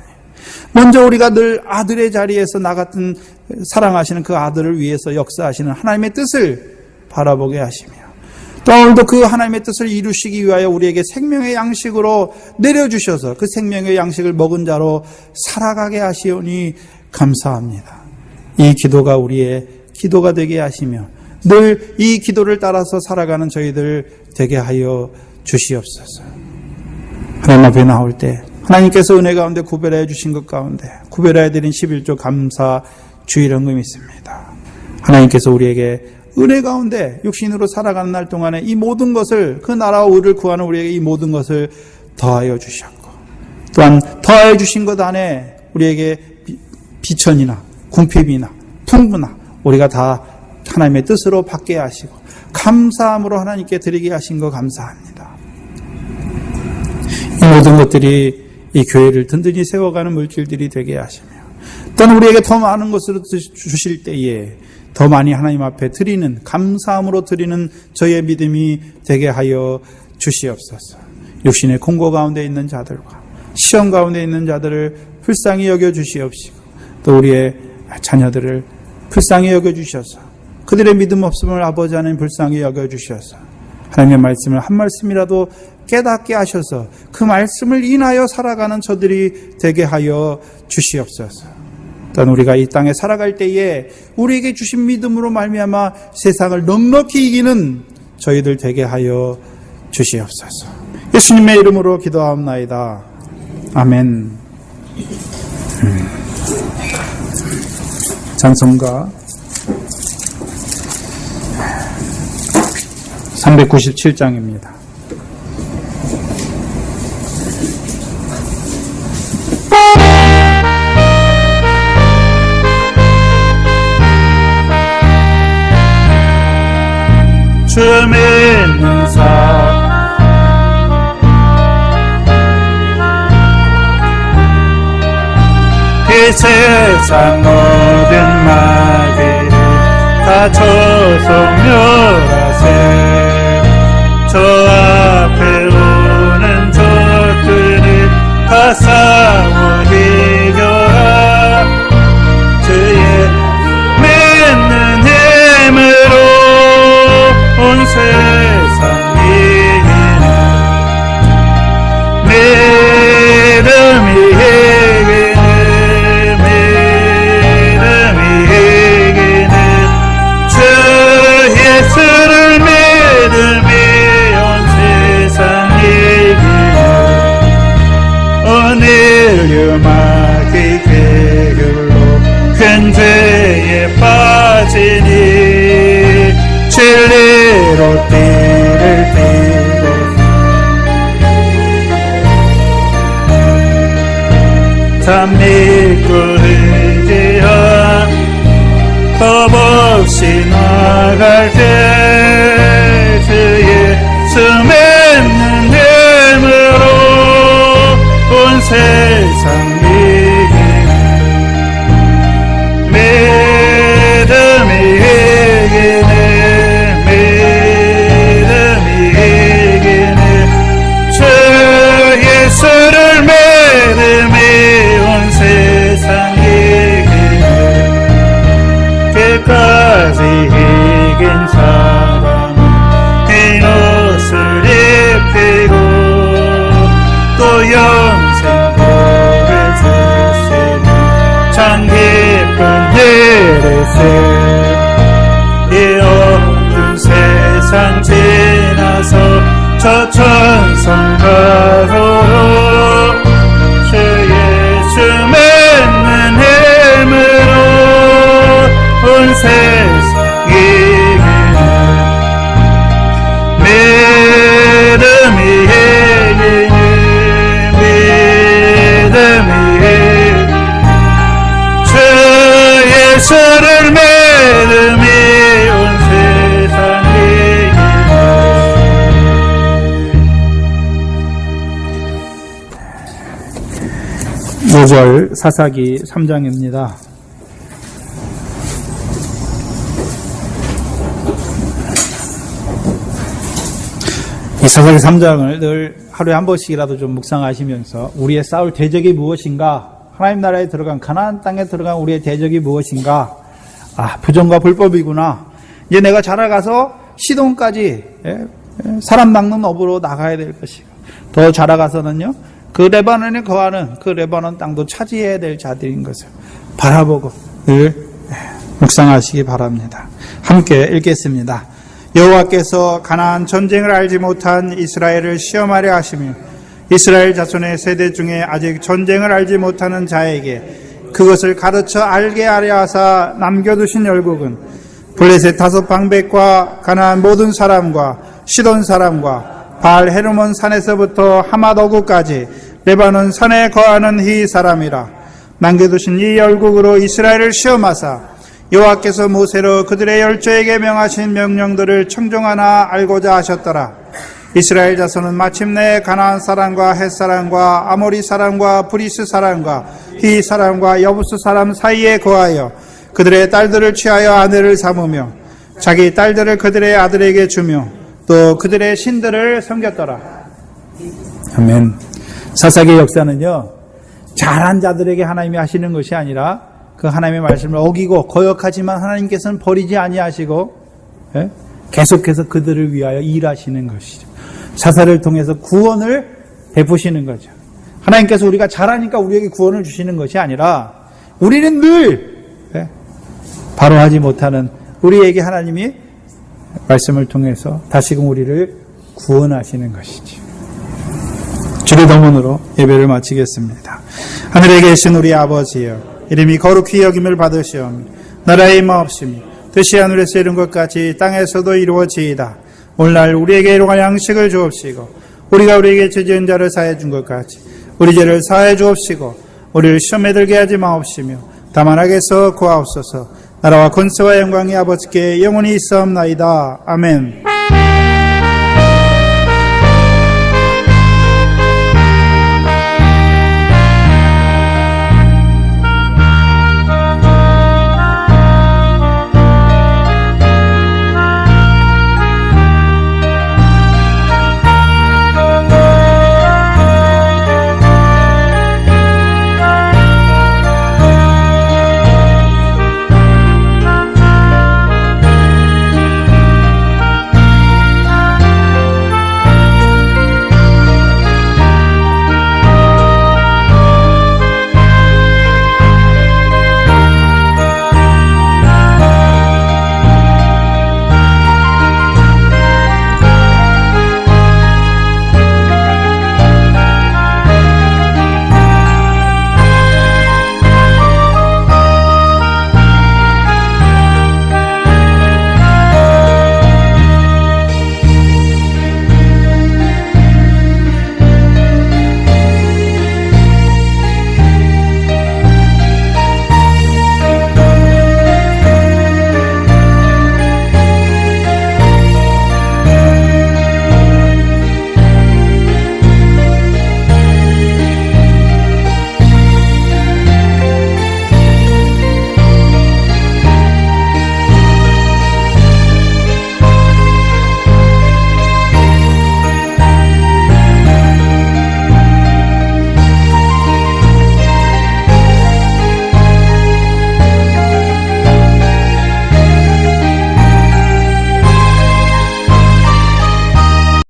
먼저 우리가 늘 아들의 자리에서 나 같은 사랑하시는 그 아들을 위해서 역사하시는 하나님의 뜻을 바라보게 하시며, 또 오늘도 그 하나님의 뜻을 이루시기 위하여 우리에게 생명의 양식으로 내려주셔서 그 생명의 양식을 먹은 자로 살아가게 하시오니 감사합니다. 이 기도가 우리의 기도가 되게 하시며 늘 이 기도를 따라서 살아가는 저희들 되게 하여 주시옵소서. 하나님 앞에 나올 때 하나님께서 은혜 가운데 구별해 주신 것 가운데 구별해 드린 11조 감사 주일헌금 있습니다. 하나님께서 우리에게 은혜 가운데 육신으로 살아가는 날 동안에 이 모든 것을, 그 나라와 의를 구하는 우리에게 이 모든 것을 더하여 주셨고, 또한 더하여 주신 것 안에 우리에게 비천이나 궁핍이나 풍부나 우리가 다 하나님의 뜻으로 받게 하시고 감사함으로 하나님께 드리게 하신 거 감사합니다. 이 모든 것들이 이 교회를 든든히 세워가는 물길들이 되게 하시며, 또한 우리에게 더 많은 것을 주실 때에 더 많이 하나님 앞에 드리는, 감사함으로 드리는 저희의 믿음이 되게 하여 주시옵소서. 육신의 공고 가운데 있는 자들과 시험 가운데 있는 자들을 불쌍히 여겨 주시옵시고, 또 우리의 자녀들을 불쌍히 여겨 주셔서 그들의 믿음 없음을 아버지 하나님 불쌍히 여겨 주셔서 하나님의 말씀을 한 말씀이라도 깨닫게 하셔서 그 말씀을 인하여 살아가는 저들이 되게 하여 주시옵소서. 또한 우리가 이 땅에 살아갈 때에 우리에게 주신 믿음으로 말미암아 세상을 넉넉히 이기는 저희들 되게 하여 주시옵소서. 예수님의 이름으로 기도하옵나이다. 아멘. 찬송가 397장입니다. 주 믿는 사 이 세상 모든 마귀를 다 저속멸하세. 저 앞에 오는 적들을 다 싸워 이겨라. 주의 믿는 힘으로 온 세상 이기는 믿음이 이기는 주 예수를 참 믿고 의지하 겁없이 나갈 때 주 예수 믿는 힘으로 온 세상 믿음이 이기네 믿음이 이기네 주 예수를 믿음이 온 세상 이기네 끝까지 이긴 사람은 흰 옷을 입히고 또 영생 복을 주시네 참 기쁜 일일세 이 어두운 세상 지나서 저 천성 가도록 주 예수 믿는 힘으로 온 세상 이기네 믿음이 이기네 믿음이 이기네 주 예수를 믿음이 온 세상 이기네 5절 사사기 3장입니다. 이 사사기 3장을 늘 하루에 한 번씩이라도 좀 묵상하시면서 우리의 싸울 대적이 무엇인가, 하나님 나라에 들어간 가나안 땅에 들어간 우리의 대적이 무엇인가, 부정과 불법이구나, 이제 내가 자라가서 시돈까지 사람 낚는 업으로 나가야 될 것이고 더 자라가서는요 그 레바논에 거하는 그 레바논 땅도 차지해야 될 자들인 것을 바라보고 늘 묵상하시기 바랍니다. 함께 읽겠습니다. 여호와께서 가나안 전쟁을 알지 못한 이스라엘을 시험하려 하시며 이스라엘 자손의 세대 중에 아직 전쟁을 알지 못하는 자에게 그것을 가르쳐 알게 하려 하사 남겨두신 열국은 블레셋 5방백과 가나안 모든 사람과 시돈 사람과 바알 헤르몬 산에서부터 하맛 어구까지 레바논 산에 거하는 이 사람이라. 남겨두신 이 열국으로 이스라엘을 시험하사 여호와께서 모세로 그들의 열조에게 명하신 명령들을 청종하나 알고자 하셨더라. 이스라엘 자손은 마침내 가나안 사람과 헷 사람과 아모리 사람과 브리스 사람과 히 사람과 여부스 사람 사이에 거하여 그들의 딸들을 취하여 아내를 삼으며 자기 딸들을 그들의 아들에게 주며 또 그들의 신들을 섬겼더라. 아멘. 사사기의 역사는요, 잘한 자들에게 하나님이 하시는 것이 아니라 그 하나님의 말씀을 어기고 거역하지만 하나님께서는 버리지 아니하시고 계속해서 그들을 위하여 일하시는 것이죠. 사사를 통해서 구원을 베푸시는 거죠. 하나님께서 우리가 잘하니까 우리에게 구원을 주시는 것이 아니라 우리는 늘 바로 하지 못하는 우리에게 하나님이 말씀을 통해서 다시금 우리를 구원하시는 것이죠. 주의 동문으로 예배를 마치겠습니다. 하늘에 계신 우리 아버지여, 이름이 거룩히 여김을 받으시오며 나라의 임하옵시며 뜻이 하늘에서 이룬 것 같이 땅에서도 이루어지이다. 오늘날 우리에게 일용할 양식을 주옵시고 우리가 우리에게 죄지은 자를 사해 준 것 같이 우리 죄를 사해 주옵시고 우리를 시험에 들게 하지 마옵시며 다만 악에서 구하옵소서. 나라와 권세와 영광이 아버지께 영원히 있사옵나이다. 아멘.